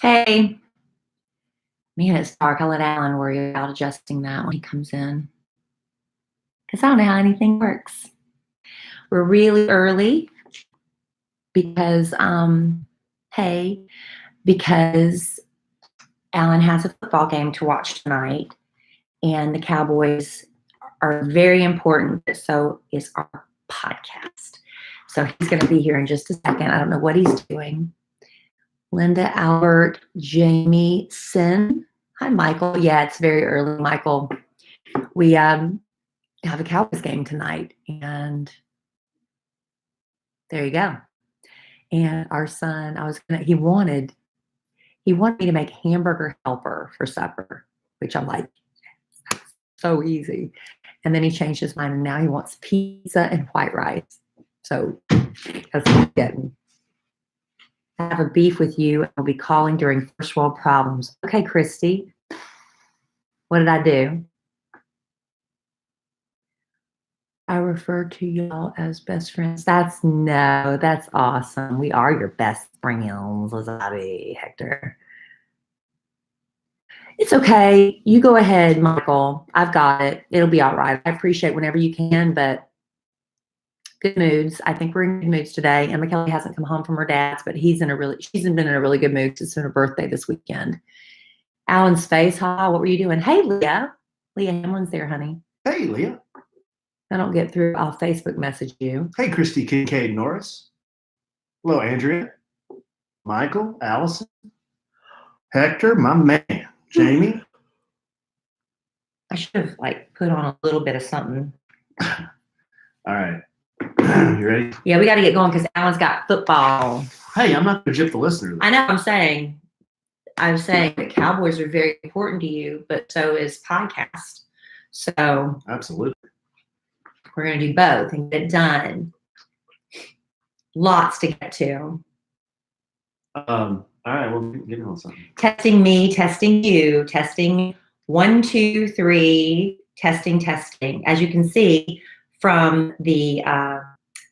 Hey, man, it's dark. I'll let Alan worry about adjusting that when he comes in because I don't know how anything works. We're really early because, hey, because Alan has a football game to watch tonight, and the Cowboys are very important. But so is our podcast. So he's going to be here in just a second. I don't know what he's doing. Linda, Albert, Jamie, Sin. Hi, Michael. Yeah, it's very early, Michael. We have a Cowboys game tonight, and there you go. And our son, he wanted me to make hamburger helper for supper, which I'm like, so easy. And then he changed his mind, and now he wants pizza and white rice. So that's what he's getting. I have a beef with you. I'll be calling during first world problems. Okay, Christy. What did I do? I refer to y'all as best friends. That's awesome. We are your best friends, Lazati, Hector. It's okay. You go ahead, Michael. I've got it. It'll be all right. I appreciate whenever you can, but good moods. I think we're in good moods today. Emma Kelly hasn't come home from her dad's, but she's been in a really good mood. It's been her birthday this weekend. Alan's face, what were you doing? Hey, Leah. Leah Hamlin's there, honey. Hey, Leah. I don't get through. I'll Facebook message you. Hey, Christy Kincaid Norris. Hello, Andrea. Michael, Allison, Hector, my man, Jamie. I should have put on a little bit of something. All right. You ready? Yeah, we got to get going because Alan's got football. Hey, I'm not going to jip the listener. I know. I'm saying that Cowboys are very important to you, but so is podcast. So absolutely, we're going to do both and get it done. Lots to get to. All right, we'll get on something. Testing me, testing you, testing 1, 2, 3, testing. As you can see from the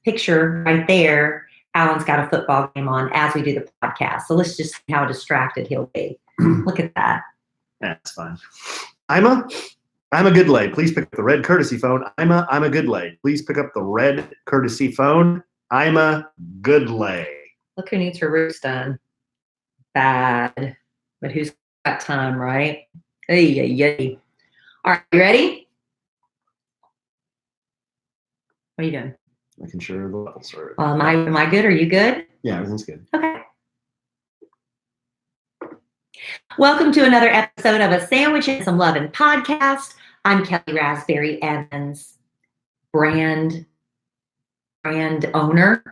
picture right there, Alan's got a football game on as we do the podcast. So let's just see how distracted he'll be. Look at that. That's fine. I'm a good lay. Please pick up the red courtesy phone. I'm a good lay. Please pick up the red courtesy phone. I'm a good lay. Look who needs her roots done. Bad. But who's got time, right? Hey. All right, you ready? What are you doing? Making sure the levels are. Am I good? Are you good? Yeah, everything's good. Okay. Welcome to another episode of A Sandwich and Some Lovin' podcast. I'm Kelly Raspberry Evans, brand owner,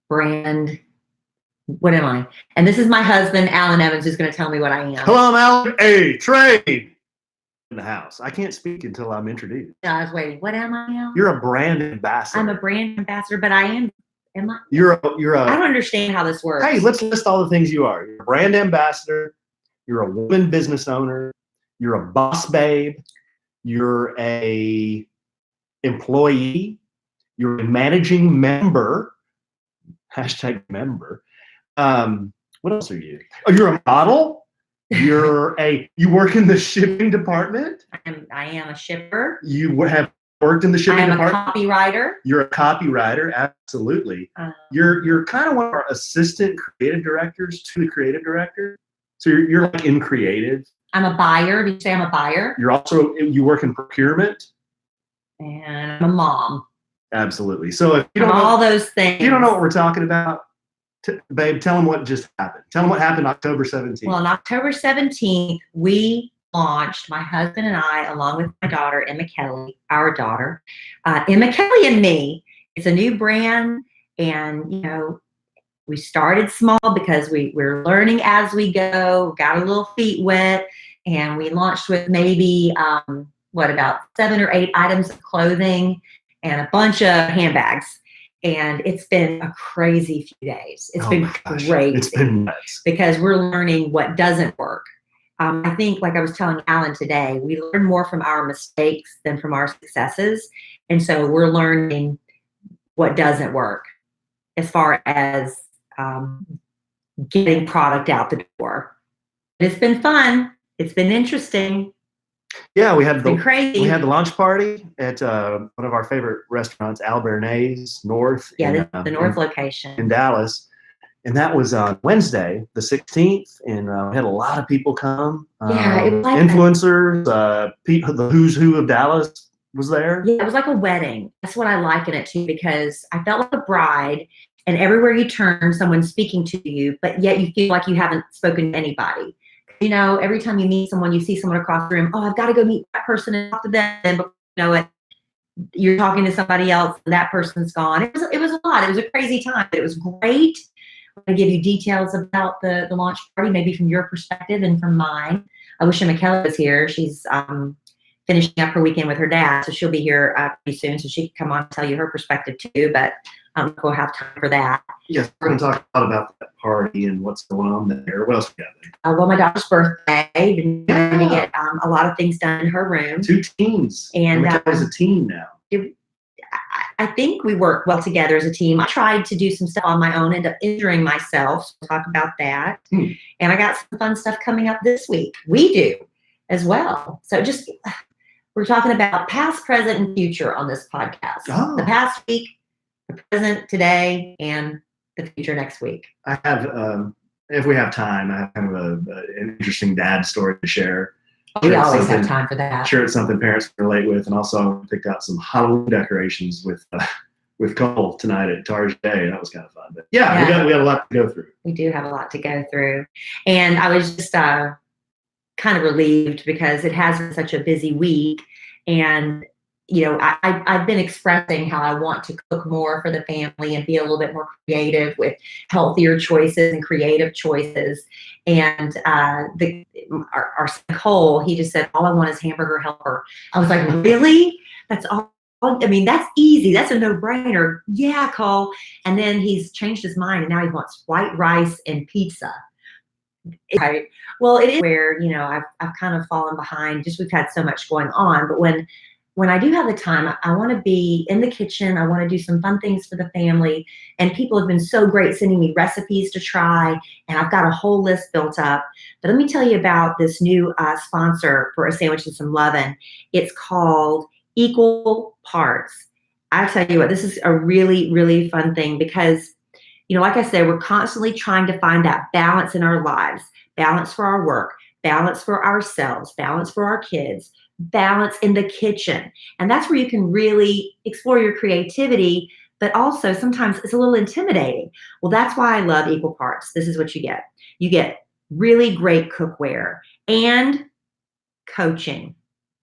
what am I? And this is my husband, Alan Evans, who's going to tell me what I am. Hello, I'm Alan. Hey, trade in the house. I can't speak until I'm introduced. No, I was waiting. What am I now? You're a brand ambassador. I'm a brand ambassador, but I am. Am I? You're a. I don't understand how this works. Hey, let's list all the things you are. You're a brand ambassador. You're a woman business owner. You're a boss babe. You're a employee. You're a managing member. #member. What else are you? Oh, you're a model. You work in the shipping department. I am a shipper. You have worked in the shipping department. I'm a copywriter. You're a copywriter, absolutely. You're kind of one of our assistant creative directors to the creative director. So you're like in creative. I'm a buyer. Did you say I'm a buyer? You work in procurement. And I'm a mom. Absolutely. So if you don't know all those things, you don't know what we're talking about, babe, tell them what just happened. Tell them what happened October 17th. Well, on October 17th, we launched, my husband and I, along with my daughter, Emma Kelly, our daughter, Emma Kelly and me. It's a new brand. And, we started small because we're learning as we go, got a little feet wet, and we launched with maybe, about 7 or 8 items of clothing and a bunch of handbags. And it's been a crazy few days. It's been great. It's been nuts. Because we're learning what doesn't work. I think, like I was telling Alan today, we learn more from our mistakes than from our successes. And so we're learning what doesn't work as far as getting product out the door. It's been fun. It's been interesting. Yeah, we had It's been crazy. we had the launch party at one of our favorite restaurants, Al Bernays North. Yeah, in, the North location in Dallas. And that was on Wednesday, the 16th, and we had a lot of people come. Yeah, it was like influencers, the who's who of Dallas was there. Yeah, it was like a wedding. That's what I liken it to, because I felt like a bride, and everywhere you turn, someone's speaking to you, but yet you feel like you haven't spoken to anybody. You know, every time you meet someone, you see someone across the room, oh, I've got to go meet that person and talk to them. And before you know it, you're talking to somebody else, and that person's gone. It was a lot. It was a crazy time, but it was great. I'm going to give you details about the launch party, maybe from your perspective and from mine. I wish McKellar was here. She's finishing up her weekend with her dad, so she'll be here pretty soon, so she can come on and tell you her perspective too, but we'll have time for that. Yes, we're going to talk a lot about that party and what's going on there. What else we got there? Well, my daughter's birthday. Been trying to get a lot of things done in her room. 2 teens. And McKellar's a teen now. I think we work well together as a team. I tried to do some stuff on my own, ended up injuring myself, so we'll talk about that. And I got some fun stuff coming up this week. We do as well. So just, we're talking about past, present, and future on this podcast. Oh. The past week, the present today, and the future next week. I have, if we have time, I have kind of an interesting dad story to share. We always have time for that. Sure, it's something parents can relate with, and also picked out some Halloween decorations with Cole tonight at Target Day. That was kind of fun. But yeah, we got a lot to go through. We do have a lot to go through, and I was just kind of relieved because it has been such a busy week, and you know, I've been expressing how I want to cook more for the family and be a little bit more creative with healthier choices and creative choices. And our son Cole, he just said, all I want is hamburger helper. I was like, really? That's all? I mean, that's easy. That's a no-brainer. Yeah, Cole. And then he's changed his mind, and now he wants white rice and pizza. Right. Well, it is where, you know, I've kind of fallen behind. Just we've had so much going on. But when I do have the time, I want to be in the kitchen. I want to do some fun things for the family. And people have been so great sending me recipes to try. And I've got a whole list built up. But let me tell you about this new sponsor for a sandwich and some Lovin. It's called Equal Parts. I tell you what, this is a really, really fun thing because, you know, like I said, we're constantly trying to find that balance in our lives, balance for our work, balance for ourselves, balance for our kids, balance in the kitchen. And that's where you can really explore your creativity, but also sometimes it's a little intimidating. Well, that's why I love Equal Parts. This is what you get. You get really great cookware and coaching.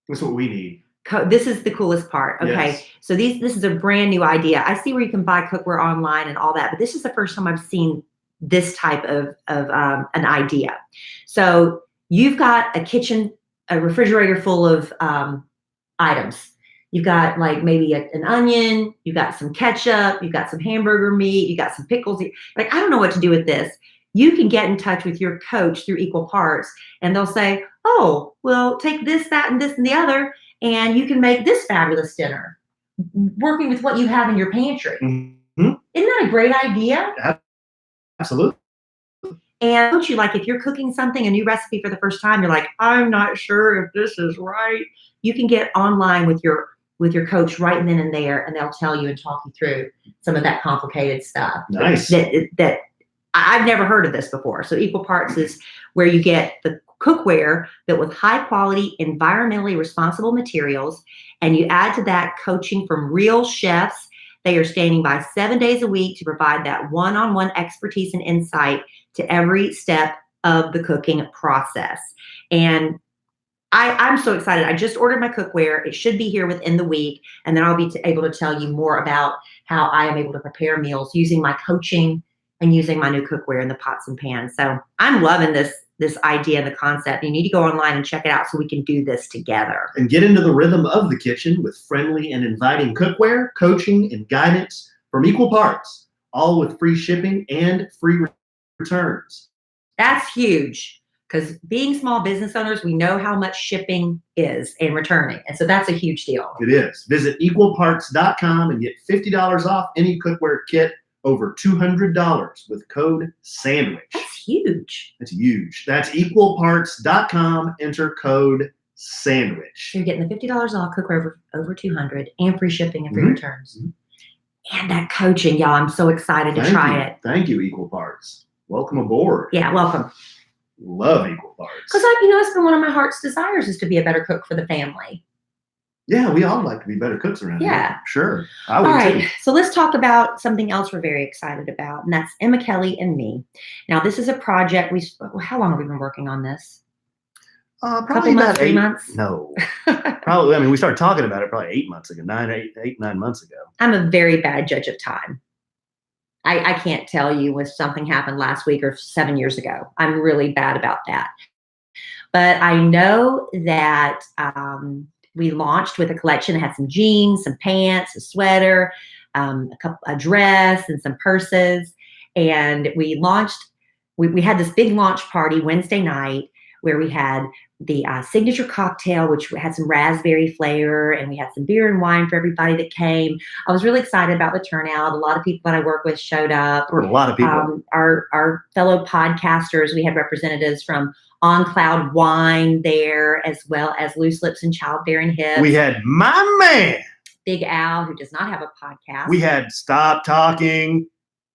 That's what we need. This is the coolest part. Okay. Yes. So this is a brand new idea. I see where you can buy cookware online and all that, but this is the first time I've seen this type of an idea. So you've got a refrigerator full of items. You've got like maybe an onion, you've got some ketchup, you've got some hamburger meat, you got some pickles. Like, I don't know what to do with this. You can get in touch with your coach through Equal Parts, and they'll say, oh, well, take this, that, and this, and the other, and you can make this fabulous dinner, working with what you have in your pantry. Mm-hmm. Isn't that a great idea? Absolutely. And don't you, like, if you're cooking something, a new recipe for the first time, you're like, I'm not sure if this is right. You can get online with your coach right then and there, and they'll tell you and talk you through some of that complicated stuff. Nice. That I've never heard of this before. So Equal Parts is where you get the cookware built with high quality, environmentally responsible materials, and you add to that coaching from real chefs. They are standing by 7 days a week to provide that one-on-one expertise and insight to every step of the cooking process. And I'm so excited. I just ordered my cookware. It should be here within the week. And then I'll be able to tell you more about how I am able to prepare meals using my coaching and using my new cookware in the pots and pans. So I'm loving this idea and the concept. You need to go online and check it out so we can do this together. And get into the rhythm of the kitchen with friendly and inviting cookware, coaching, and guidance from Equal Parts, all with free shipping and free returns. That's huge, because being small business owners, we know how much shipping is and returning. And so that's a huge deal. It is. Visit equalparts.com and get $50 off any cookware kit over $200 with code SANDWICH. That's huge. That's huge. That's equalparts.com. Enter code sandwich. So you're getting the $50 off, cook over 200, and free shipping and free returns. And that coaching, y'all, I'm so excited to try it. Thank you, Equal Parts. Welcome aboard. Yeah, welcome. Love Equal Parts. Because, it's been one of my heart's desires is to be a better cook for the family. Yeah, we all like to be better cooks around here. Sure. I would all right, too. So let's talk about something else we're very excited about, and that's Emma Kelly and me. Now, this is a project how long have we been working on this? Probably months, about 3 months? No. Probably, I mean, we started talking about it probably 8 months ago, 9 months ago. I'm a very bad judge of time. I can't tell you if something happened last week or 7 years ago. I'm really bad about that. But I know that we launched with a collection that had some jeans, some pants, a sweater, a dress, and some purses. And we launched, we had this big launch party Wednesday night where we had the signature cocktail, which had some raspberry flavor, and we had some beer and wine for everybody that came. I was really excited about the turnout. A lot of people that I work with showed up. There were a lot of people. Our fellow podcasters, we had representatives from On Cloud Wine there, as well as Loose Lips and Childbearing Hips. We had my man, Big Al, who does not have a podcast. We had Stop Talking.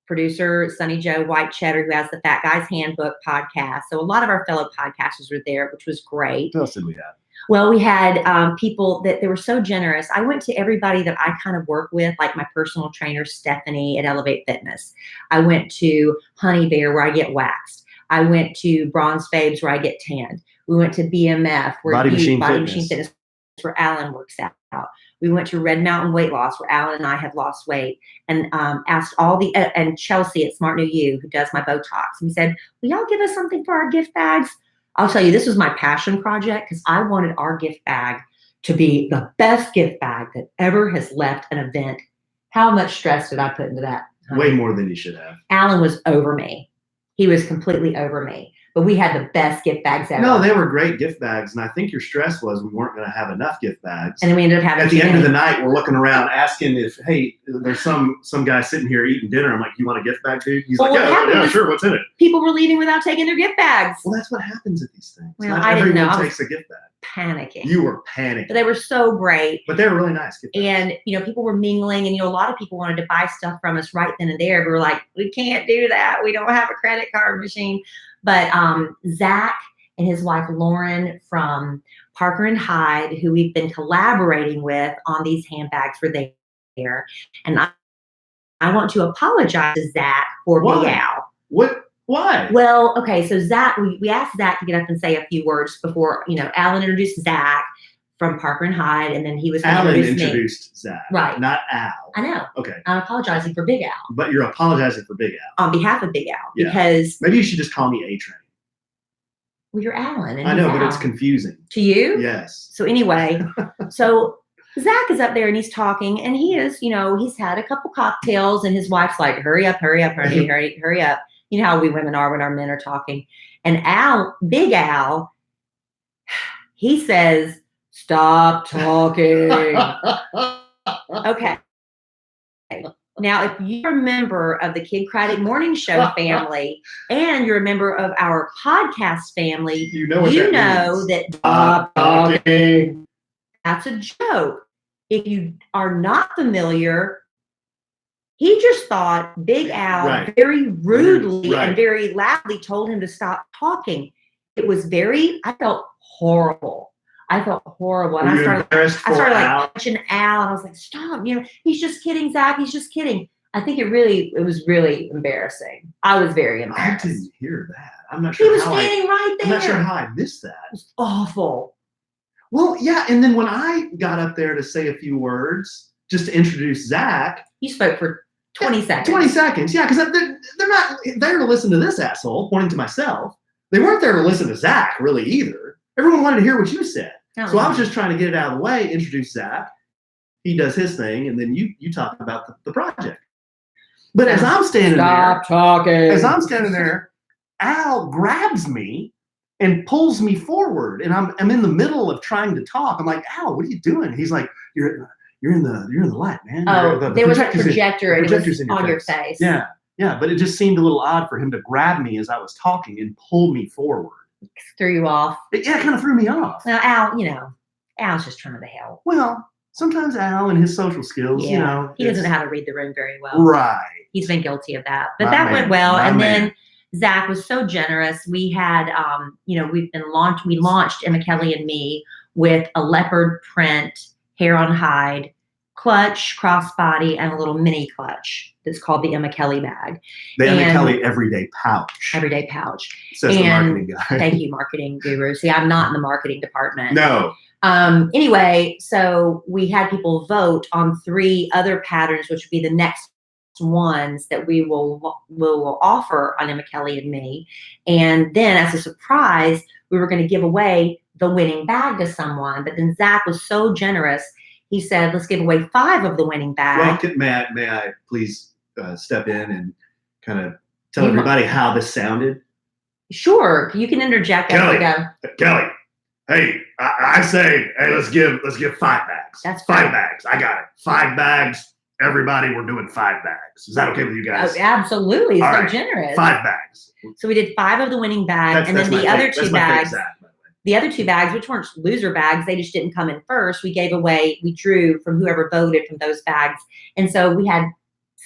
Producer Sunny Joe White Cheddar, who has the Fat Guy's Handbook podcast. So a lot of our fellow podcasters were there, which was great. What else did we have? Well, we had people that they were so generous. I went to everybody that I kind of work with, like my personal trainer, Stephanie at Elevate Fitness. I went to Honey Bear, where I get waxed. I went to Bronze Babes, where I get tanned. We went to BMF, where Body Machine Fitness, where Alan works out. We went to Red Mountain Weight Loss, where Alan and I have lost weight, and asked all the and Chelsea at Smart New You, who does my Botox. And we said, will y'all give us something for our gift bags? I'll tell you, this was my passion project because I wanted our gift bag to be the best gift bag that ever has left an event. How much stress did I put into that? Way more than you should have. Alan was over me. He was completely over me. But we had the best gift bags ever. No, they were great gift bags. And I think your stress was we weren't going to have enough gift bags. And then we ended up having at the end of the night, we're looking around asking if, hey, there's some guy sitting here eating dinner. I'm like, you want a gift bag, dude? He's like, yeah, sure. What's in it? People were leaving without taking their gift bags. Well, that's what happens at these things. Well, Not I didn't know. everyone takes a gift bag. Panicking. You were panicking. But they were so great. But they were really nice gift bags. And, people were mingling, and, a lot of people wanted to buy stuff from us right then and there. We were like, we can't do that. We don't have a credit card machine. But Zach and his wife, Lauren, from Parker and Hyde, who we've been collaborating with on these handbags, were there. And I want to apologize to Zach for Big Al. What? Why? Well, okay, so Zach, we asked Zach to get up and say a few words before, Alan introduced Zach from Parker and Hyde, and then he was going to introduced Zach. Right. Not Al. I know. Okay. I'm apologizing for Big Al. But you're apologizing for Big Al. On behalf of Big Al. Yeah. Because maybe you should just call me A-Train. Well, you're Alan. And I know, Al. but it's confusing. To you? Yes. So anyway, so Zach is up there and he's talking, and he is, he's had a couple cocktails, and his wife's like, hurry up, honey, hurry up. You know how we women are when our men are talking. And Big Al, he says, stop talking. Okay. Now, if you're a member of the Kid Craddock Morning Show family and you're a member of our podcast family, you know that stop talking. That's a joke. If you are not familiar, he just thought Big Al very rudely and very loudly told him to stop talking. It was I felt horrible. And I started punching Al, and I was like, stop, he's just kidding, Zach. He's just kidding. I think it was really embarrassing. I was very embarrassed. I didn't hear that. I'm not sure. He was standing right there. I'm not sure how I missed that. It was awful. Well, yeah. And then when I got up there to say a few words, just to introduce Zach. You spoke for 20 seconds. 20 seconds. Yeah. Because they're not there to listen to this asshole, pointing to myself. They weren't there to listen to Zach really either. Everyone wanted to hear what you said. So I was just trying to get it out of the way, introduce Zach. He does his thing, and then you talk about the project. But as I'm standing there, Al grabs me and pulls me forward, and I'm in the middle of trying to talk. I'm like, Al, what are you doing? He's like, you're in the light, man. There was a projector, and it was on your face. Yeah. Yeah, but it just seemed a little odd for him to grab me as I was talking and pull me forward. Threw you off. It kind of threw me off. Now, Al, Al's just trying to help. Well, sometimes Al and his social skills, he doesn't know how to read the room very well. Right. He's been guilty of that, but that went well. And then Zach was so generous. We had, we launched Emma Kelly and Me with a leopard print, hair on hide, clutch, crossbody, and a little mini clutch that's called the Emma Kelly bag. The Emma Kelly Everyday Pouch. Everyday Pouch. Says the marketing guy. Thank you, marketing guru. See, I'm not in the marketing department. No. Anyway, so we had people vote on 3 other patterns, which would be the next ones that we will offer on Emma Kelly and Me. And then as a surprise, we were going to give away the winning bag to someone. But then Zach was so generous. He said, let's give away 5 of the winning bag. Well, may I please step in and kind of tell everybody how this sounded? Sure. You can interject. Kelly, hey, I say, hey, let's give 5 bags. That's 5 bags. I got it. 5 bags. Everybody, we're doing 5 bags. Is that okay with you guys? Oh, absolutely. So right. generous. 5 bags. So we did 5 of the winning bag, and then the other 2 bags. The other 2 bags, which weren't loser bags, they just didn't come in first. We drew from whoever voted from those bags. And so we had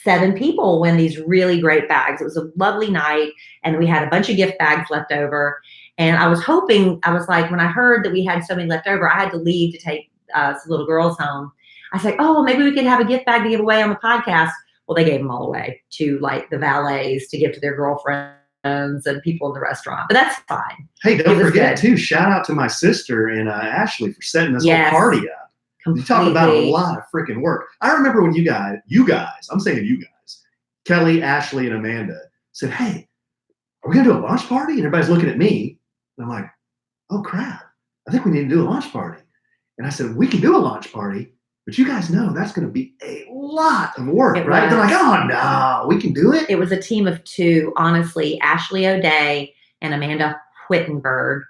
7 people win these really great bags. It was a lovely night, and we had a bunch of gift bags left over. And I was like, when I heard that we had so many left over, I had to leave to take some little girls home. I said, oh, maybe we could have a gift bag to give away on the podcast. Well, they gave them all away to like the valets to give to their girlfriends and people in the restaurant, but that's fine. Hey, don't forget too, shout out to my sister and Ashley for setting this whole party up. Completely. You talk about a lot of freaking work. I remember when you guys, I'm saying you guys, Kelly, Ashley, and Amanda said, hey, are we going to do a launch party? And everybody's looking at me. And I'm like, oh crap, I think we need to do a launch party. And I said, we can do a launch party, but you guys know that's going to be a lot of work, right? They're like, oh no, we can do it. It was a team of 2, honestly, Ashley O'Day and Amanda Whittenberg,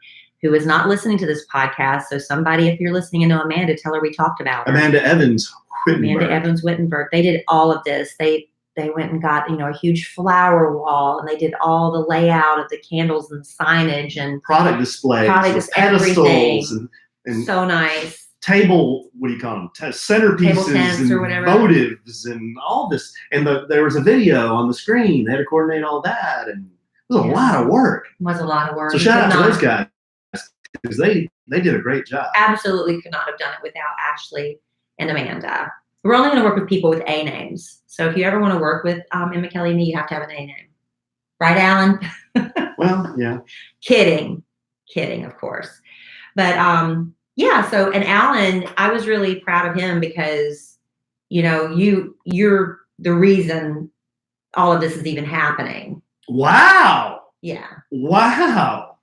who is not listening to this podcast. So somebody, if you're listening and know Amanda, tell her we talked about her. Amanda Evans Whittenberg. They did all of this. They went and got, a huge flower wall, and they did all the layout of the candles and signage and product displays, pedestals and so nice. Table, what do you call them? Centerpieces and votives and all this. And there was a video on the screen. They had to coordinate all that, and it was a lot of work. It was a lot of work. So shout out to those guys because they did a great job. Absolutely could not have done it without Ashley and Amanda. We're only going to work with people with A names. So if you ever want to work with Emma Kelly and Me, you have to have an A name. Right, Alan? Well, yeah. Kidding, of course. But yeah, so, and Alan, I was really proud of him because, you're the reason all of this is even happening. Wow. Yeah. Wow.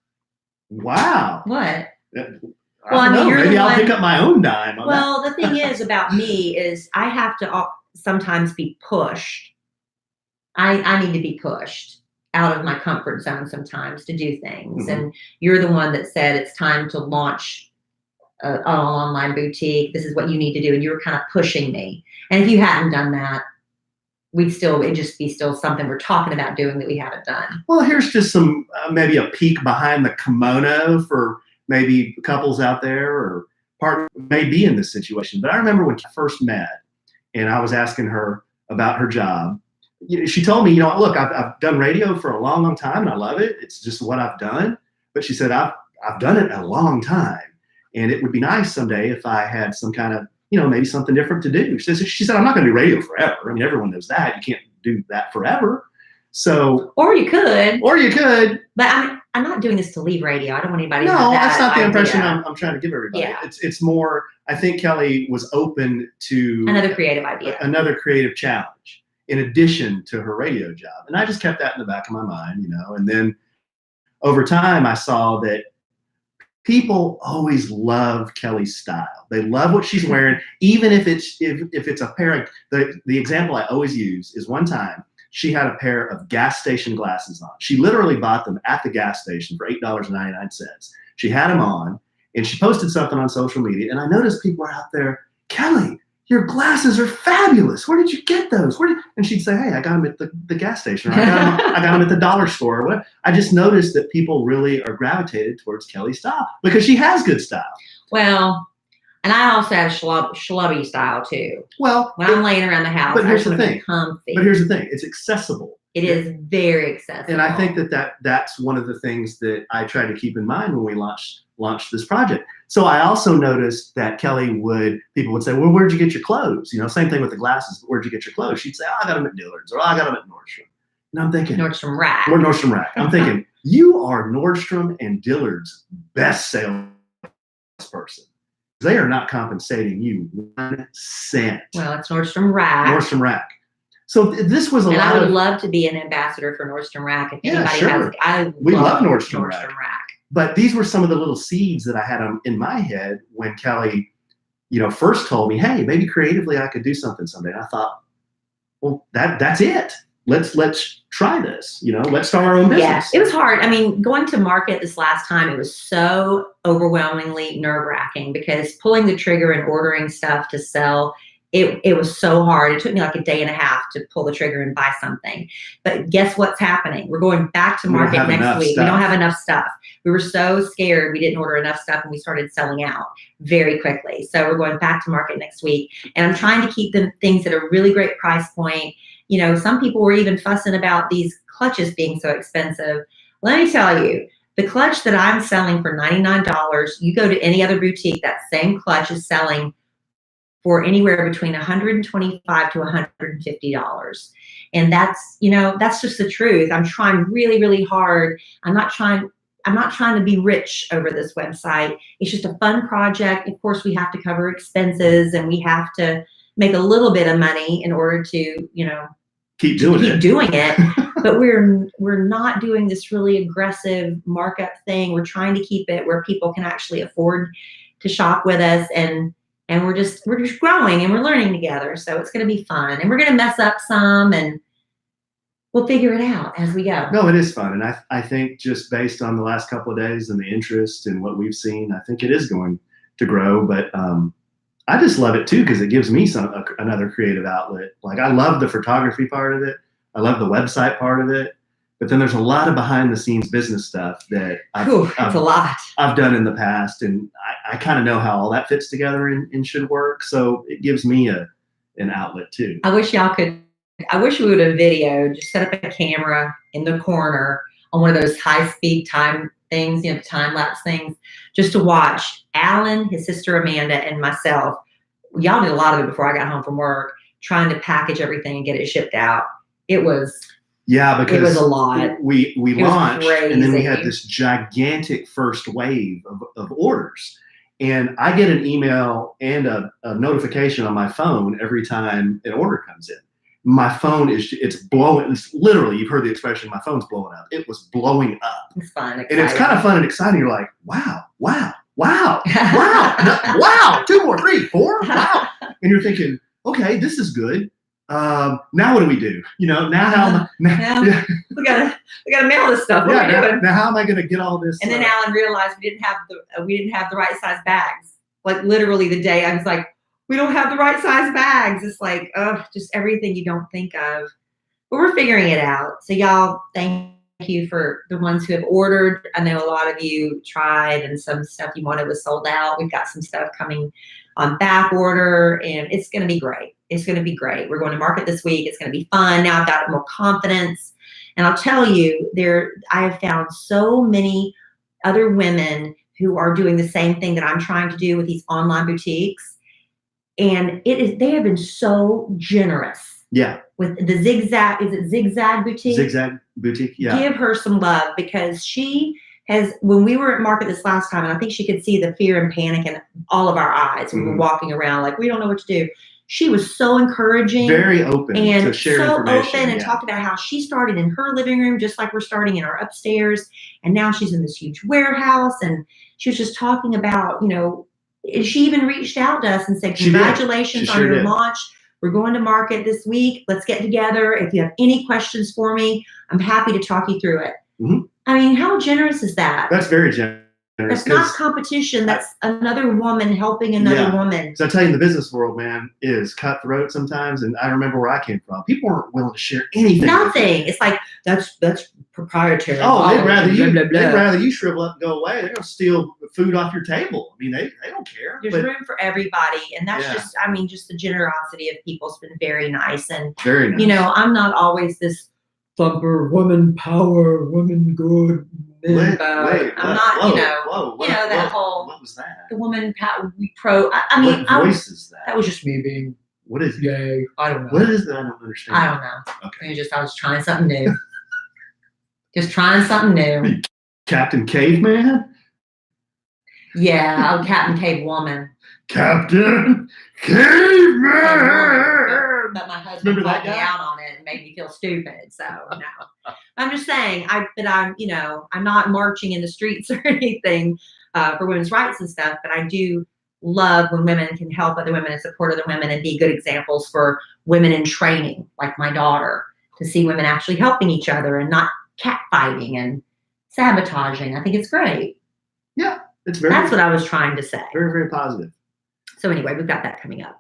What? Maybe I'll pick up my own dime on that. The thing is about me is I have to sometimes be pushed. I need to be pushed out of my comfort zone sometimes to do things. Mm-hmm. And you're the one that said it's time to launch an online boutique. This is what you need to do. And you were kind of pushing me. And if you hadn't done that, it'd just be still something we're talking about doing that we haven't done. Well, here's just some, maybe a peek behind the kimono for maybe couples out there or partners may be in this situation. But I remember when I first met and I was asking her about her job, she told me, look, I've done radio for a long, long time and I love it. It's just what I've done. But she said, I've done it a long time. And it would be nice someday if I had some kind of, maybe something different to do. She said, I'm not going to do radio forever. I mean, everyone knows that. You can't do that forever. So. Or you could. But I'm not doing this to leave radio. I don't want anybody to have that that's not the idea. impression I'm trying to give everybody. Yeah. It's more, I think Kelly was open to. Another creative idea. Another creative challenge in addition to her radio job. And I just kept that in the back of my mind, And then over time, I saw that people always love Kelly's style. They love what she's wearing, even if it's a pair of, the example I always use is one time she had a pair of gas station glasses on. She literally bought them at the gas station for $8.99. She had them on and she posted something on social media and I noticed people are out there, Kelly, your glasses are fabulous. Where did you get those? And she'd say, hey, I got them at the gas station, or I got them at the dollar store. Or whatever. I just noticed that people really are gravitated towards Kelly's style because she has good style. Well, and I also have schlubby style too. Well, when I'm laying around the house, but here's the thing. Comfy. But here's the thing. It's accessible. It is very accessible. And I think that's one of the things that I try to keep in mind when we launched this project. So I also noticed that people would say, well, where'd you get your clothes? You know, same thing with the glasses, but where'd you get your clothes? She'd say, oh, I got them at Dillard's, or oh, I got them at Nordstrom. And I'm thinking, Nordstrom Rack. Or Nordstrom Rack. I'm thinking, you are Nordstrom and Dillard's best salesperson. They are not compensating you 1 cent. Well, it's Nordstrom Rack. Nordstrom Rack. So this was and I would love to be an ambassador for Nordstrom Rack. If anybody has, we love Nordstrom Rack. But these were some of the little seeds that I had in my head when Kelly, first told me, hey, maybe creatively I could do something someday. And I thought, well, that's it. Let's try this. Let's start our own business. Yeah, it was hard. I mean, going to market this last time, it was so overwhelmingly nerve-wracking because pulling the trigger and ordering stuff to sell, it was so hard. It took me like a day and a half to pull the trigger and buy something. But guess what's happening? We're going back to market next week. We don't have enough stuff. We were so scared we didn't order enough stuff and we started selling out very quickly. So we're going back to market next week. And I'm trying to keep the things at a really great price point. Some people were even fussing about these clutches being so expensive. Let me tell you, the clutch that I'm selling for $99, you go to any other boutique, that same clutch is selling for anywhere between $125 to $150. And that's just the truth. I'm trying really, really hard. I'm not trying to be rich over this website. It's just a fun project. Of course, we have to cover expenses and we have to make a little bit of money in order to, keep doing it. But we're not doing this really aggressive markup thing. We're trying to keep it where people can actually afford to shop with us, and we're just growing and we're learning together. So it's going to be fun, and we're going to mess up some, and we'll figure it out as we go. No, it is fun, and I think just based on the last couple of days and the interest and what we've seen, I think it is going to grow. But I just love it too because it gives me another creative outlet. Like I love the photography part of it. I love the website part of it. But then there's a lot of behind the scenes business stuff that I've done in the past, and I kind of know how all that fits together and should work. So it gives me an outlet too. I wish we would have videoed, just set up a camera in the corner on one of those high speed time things, time lapse things, just to watch Alan, his sister Amanda, and myself. Y'all did a lot of it before I got home from work, trying to package everything and get it shipped out. It was a lot. We launched, and then we had this gigantic first wave of orders. And I get an email and a notification on my phone every time an order comes in. My phone it's blowing. It's literally, you've heard the expression, my phone's blowing up. It was blowing up. It's fun. And it's kind of fun and exciting. You're like, wow, 2 more, 3, 4, wow. And you're thinking, okay, this is good. Now what do we do? Now we gotta mail this stuff. What are we doing? Now how am I gonna get all this? And then Alan realized we didn't have the right size bags. Like literally the day I was like, we don't have the right size bags. It's like, just everything you don't think of. But we're figuring it out. So y'all, thank you for the ones who have ordered. I know a lot of you tried, and some stuff you wanted was sold out. We've got some stuff coming on back order, and it's going to be great. It's going to be great. We're going to market this week. It's going to be fun. Now I've got more confidence. And I'll tell you, I have found so many other women who are doing the same thing that I'm trying to do with these online boutiques. And they have been so generous. Yeah. With the Zigzag, is it Zigzag Boutique? Zigzag Boutique, yeah. Give her some love, because she has, when we were at market this last time, and I think she could see the fear and panic in all of our eyes. We were walking around like, we don't know what to do. She was so encouraging. Very open and to share so information. Open and talked about how she started in her living room, just like we're starting in our upstairs. And now she's in this huge warehouse. And she was just talking about, she even reached out to us and said, congratulations on your launch. We're going to market this week. Let's get together. If you have any questions for me, I'm happy to talk you through it. Mm-hmm. I mean, how generous is that? That's very generous. That's not competition. That's another woman helping another woman. Because I tell you, in the business world, man, is cutthroat sometimes. And I remember where I came from. People weren't willing to share anything. Nothing. It's like that's proprietary. Oh, they'd rather you shrivel up and go away. They're gonna steal food off your table. I mean, they don't care. There's room for everybody, and that's just the generosity of people's been very nice. And very nice. I'm not always this thumper, woman power, woman good. I'm not, that whole. What was that? The woman power, pro. I mean, what voice is that? That was just me being. What is gay? I don't know. What is that? I don't understand. I don't know. Okay. I was trying something new. Just trying something new. Captain Caveman? Yeah, Captain Cave Woman. Captain Caveman! But my husband called me out on it and made me feel stupid. So no. I'm just saying I'm not marching in the streets or anything for women's rights and stuff, but I do love when women can help other women and support other women and be good examples for women in training, like my daughter, to see women actually helping each other and not catfighting and sabotaging. I think it's great. Yeah, that's what I was trying to say. Very, very positive. So anyway, we've got that coming up.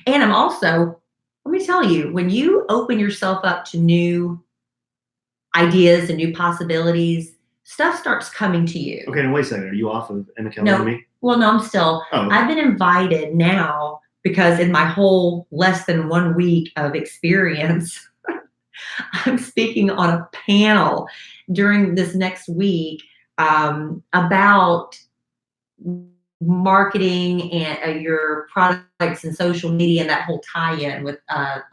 And I'm also, let me tell you, when you open yourself up to new ideas and new possibilities, stuff starts coming to you. Okay, now wait a second. Are you off of Emma Kelly and me? Well, no, I'm still. Oh, okay. I've been invited now because in my whole less than 1 week of experience, I'm speaking on a panel during this next week about marketing and your products and social media and that whole tie-in with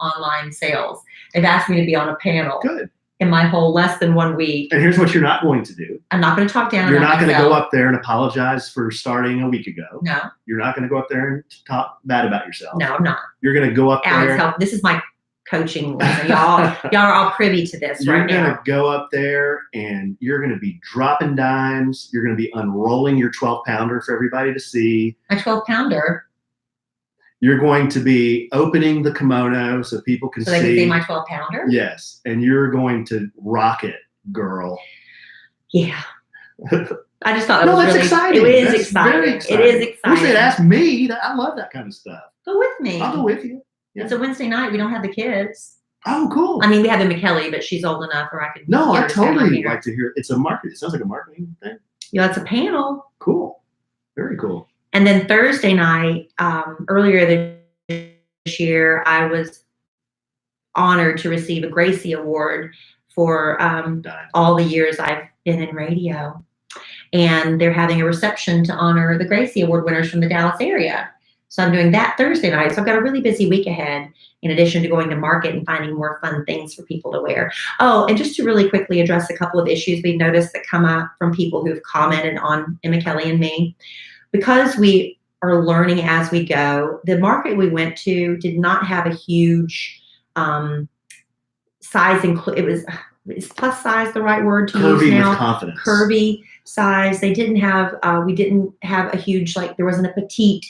online sales. They've asked me to be on a panel. Good. In my whole less than 1 week. And here's what you're not going to do. I'm not going to talk down. You're not going to go up there and apologize for starting a week ago. No. You're not going to go up there and talk bad about yourself. No, I'm not. You're going to go up there. This is my coaching lesson. Y'all are all privy to this right now. You're going to go up there and you're going to be dropping dimes. You're going to be unrolling your 12-pounder for everybody to see. My 12-pounder? You're going to be opening the kimono so people can see. So they can see my 12-pounder? Yes. And you're going to rock it, girl. Yeah. I just thought it was that's really exciting. It is That's exciting. very exciting. It is exciting. Wish they'd ask me. I love that kind of stuff. Go with me. I'll go with you. Yeah. It's a Wednesday night. We don't have the kids. Oh, cool. I mean, we have the McKelly, but she's old enough where I could. No, I totally like to hear. It's a market. It sounds like a marketing thing. Yeah, it's a panel. Cool. Very cool. And then Thursday night, earlier this year, I was honored to receive a Gracie Award for all the years I've been in radio. And they're having a reception to honor the Gracie Award winners from the Dallas area. So I'm doing that Thursday night. So I've got a really busy week ahead, in addition to going to market and finding more fun things for people to wear. Oh, and just to really quickly address a couple of issues we've noticed that come up from people who've commented on Emma Kelly and me. Because we are learning as we go, the market we went to did not have a huge size. Is plus size the right word to use now? With confidence. Curvy size. They didn't have, we didn't have a huge, there wasn't a petite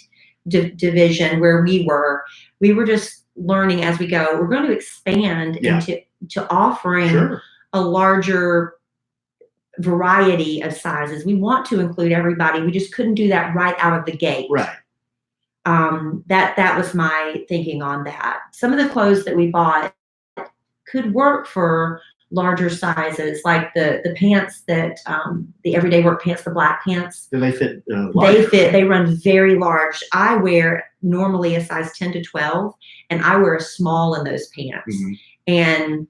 division where we were. We were just learning as we go. We're going to expand into offering a larger variety of sizes. We want to include everybody. We just couldn't do that right out of the gate. Right. That was my thinking on that. Some of the clothes that we bought could work for larger sizes, like the pants that the everyday work pants, the black pants. Do they fit? They run very large. I wear normally a size 10 to 12, and I wear a small in those pants. Mm-hmm. And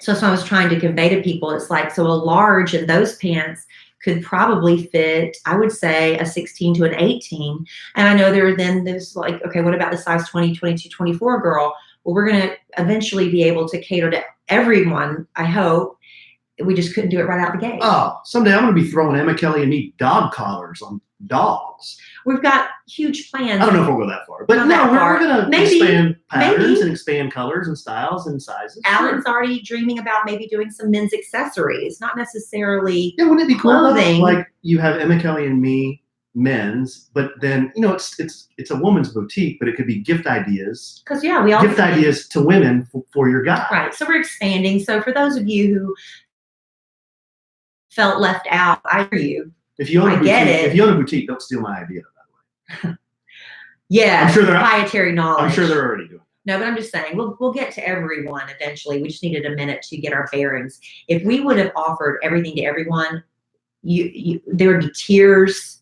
so I was trying to convey to people, it's like, so a large in those pants could probably fit, I would say, a 16 to an 18. And I know there's like, okay, what about the size 20, 22, 24 girl? Well, we're going to eventually be able to cater to everyone, I hope. We just couldn't do it right out the gate. Oh, someday I'm going to be throwing Emma Kelly and me dog collars on dogs. We've got huge plans. I don't know if we'll go that far, but no, we're going to expand patterns and expand colors and styles and sizes. Alan's already dreaming about maybe doing some men's accessories, not necessarily wouldn't it be cool? Clothing. Like you have Emma Kelly and me men's, but then it's a woman's boutique, but it could be gift ideas. Because we all gift ideas to women for your guy. Right. So we're expanding. So for those of you who felt left out, I hear you. If you own a I boutique, get it. if you own a boutique, don't steal my idea, by the way. Yeah, I'm sure they're- proprietary knowledge. I'm sure they're already doing it. No, but I'm just saying, we'll get to everyone eventually. We just needed a minute to get our bearings. If we would have offered everything to everyone, there would be tears.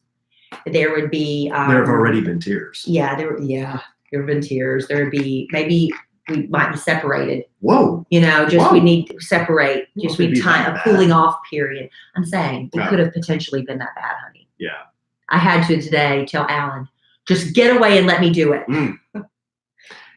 There would be. There have already been tears. Yeah, there have been tears. There would be, maybe we might be separated. Whoa. You know, just Whoa. we need to separate. Well, Just it'd we be time that a bad. cooling off period. I'm saying it No. could have potentially been that bad, honey. Yeah. I had to today tell Alan, just get away and let me do it. Mm.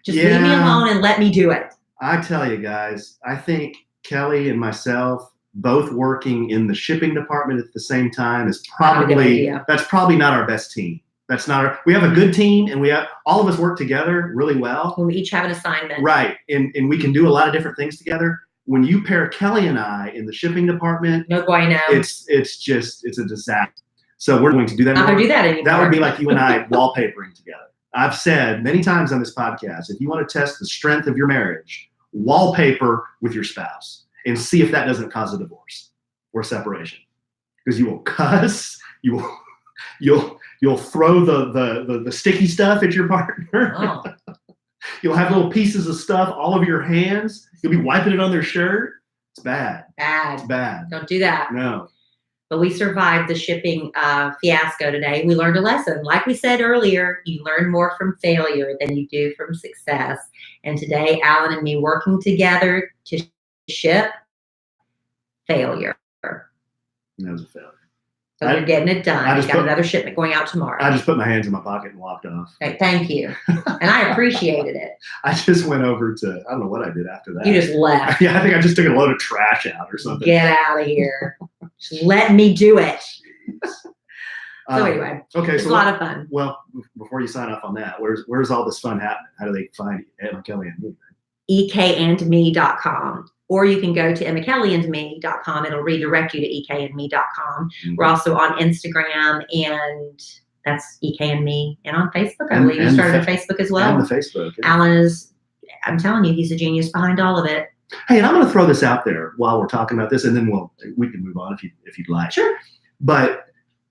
Just leave me alone and let me do it. I tell you guys, I think Kelly and myself both working in the shipping department at the same time is Not a good probably, idea. that's probably not our best team. That's not our, we have a good team and we have, all of us work together really well. When we each have an assignment. Right. And we can do a lot of different things together. When you pair Kelly and I in the shipping department, No bueno. it's a disaster. So we're going to do that. Not gonna do that anymore. That would be like you and I wallpapering together. I've said many times on this podcast, if you want to test the strength of your marriage, wallpaper with your spouse and see if that doesn't cause a divorce or separation. Because you will cuss, you'll throw the sticky stuff at your partner. Oh. You'll have little pieces of stuff all over your hands. You'll be wiping it on their shirt. It's bad. It's Bad. bad. Don't do that. No. But we survived the shipping fiasco today. We learned a lesson. Like we said earlier, you learn more from failure than you do from success. And today, Alan and me working together to ship failure. That was a failure. So we're getting it done. I We just got put- another shipment going out tomorrow. I just put my hands in my pocket and walked off. Okay, thank you. And I appreciated it. I just went over to, I don't know what I did after that. You just left. Yeah, I think I just took a load of trash out or something. Get out of here. Just let me do it. So anyway, Okay, it's so a lot of fun. well, before you sign off on that, where's all this fun happening? How do they find Emma Kelly and me? ekandme.com. Or you can go to emmakellyandme.com. It'll redirect you to ekandme.com. Mm-hmm. We're also on Instagram, and that's EK and Me. And on Facebook, I And- believe you and started a Fa- Facebook as well. And the Facebook. Alan is, I'm telling you, he's a genius behind all of it. Hey, and I'm going to throw this out there while we're talking about this, and then we can move on if you'd like. Sure. But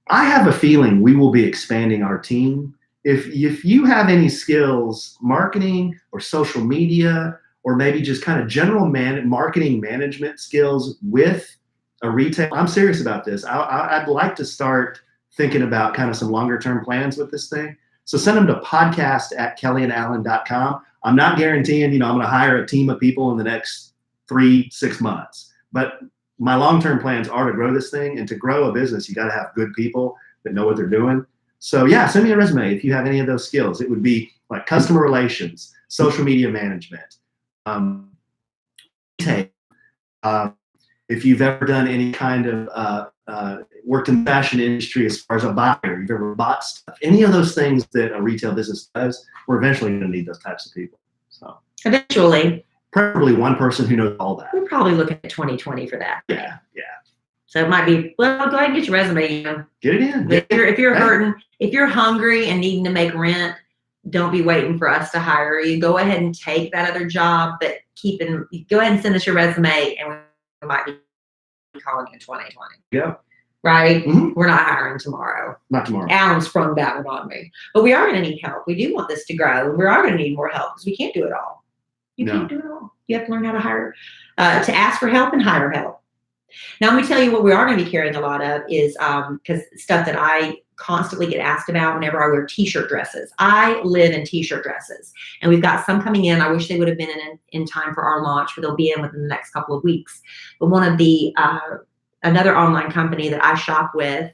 I have a feeling we will be expanding our team. If you have any skills, marketing or social media, or maybe just kind of general marketing management skills with a retail, I'm serious about this. I'd like to start thinking about kind of some longer term plans with this thing. So send them to podcast@kellyandalan.com. I'm not guaranteeing, I'm going to hire a team of people in the next 3-6 months, but my long-term plans are to grow this thing, and to grow a business, you got to have good people that know what they're doing. So yeah, send me a resume if you have any of those skills. It would be like customer relations, social media management, if you've ever done any kind of worked in the fashion industry as far as a buyer, you've ever bought stuff, any of those things that a retail business does, we're eventually going to need those types of people. So Eventually, preferably one person who knows all that. we're probably looking at 2020 for that. Yeah. So it might be, well, go ahead and get your resume. Get it in. If you're Hey. hurting, if you're hungry and needing to make rent, don't be waiting for us to hire you. Go ahead and take that other job, but go ahead and send us your resume, and we might be calling you in 2020. Yeah. Right? Mhm. We're not hiring tomorrow. Not tomorrow. Alan sprung that one on me. But we are going to need help. We do want this to grow. We are going to need more help because we can't do it all. You No. can't do it all. You have to learn how to hire, to ask for help and hire help. Now, let me tell you what we are going to be carrying a lot of is because stuff that I constantly get asked about whenever I wear t-shirt dresses. I live in t-shirt dresses, and we've got some coming in. I wish they would have been in time for our launch, but they'll be in within the next couple of weeks. But one of the another online company that I shop with,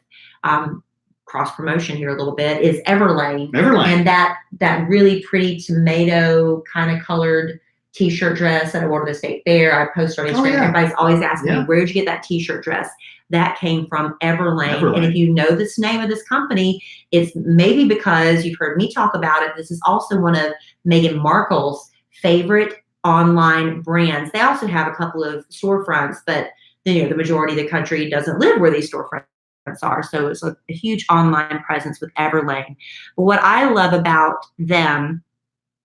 cross promotion here a little bit, is Everlane. And that really pretty tomato kind of colored t-shirt dress that I wore to the state fair. I post on Instagram. Oh, yeah. Everybody's always asking Yeah. me, where'd you get that t-shirt dress? That came from Everlane. Everlane. And if you know this name of this company, it's maybe because you've heard me talk about it. This is also one of Meghan Markle's favorite online brands. They also have a couple of storefronts, but the majority of the country doesn't live where these storefronts are. So it's a huge online presence with Everlane. But what I love about them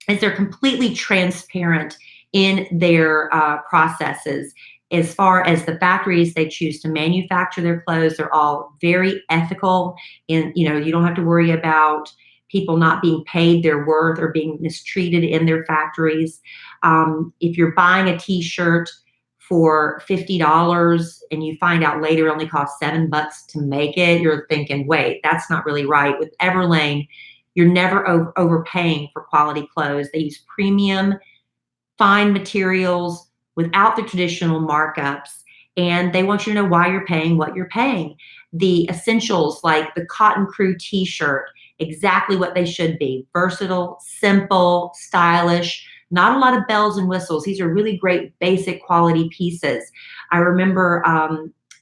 is they're completely transparent in their processes. as far as the factories they choose to manufacture their clothes, they're all very ethical. And, you don't have to worry about people not being paid their worth or being mistreated in their factories. If you're buying a t-shirt for $50 and you find out later it only costs $7 to make it, you're thinking, wait, that's not really right. With Everlane, you're never overpaying for quality clothes. They use premium, fine materials without the traditional markups, and they want you to know why you're paying what you're paying. The essentials like the Cotton Crew t-shirt, exactly what they should be. Versatile, simple, stylish, not a lot of bells and whistles. These are really great basic quality pieces. I remember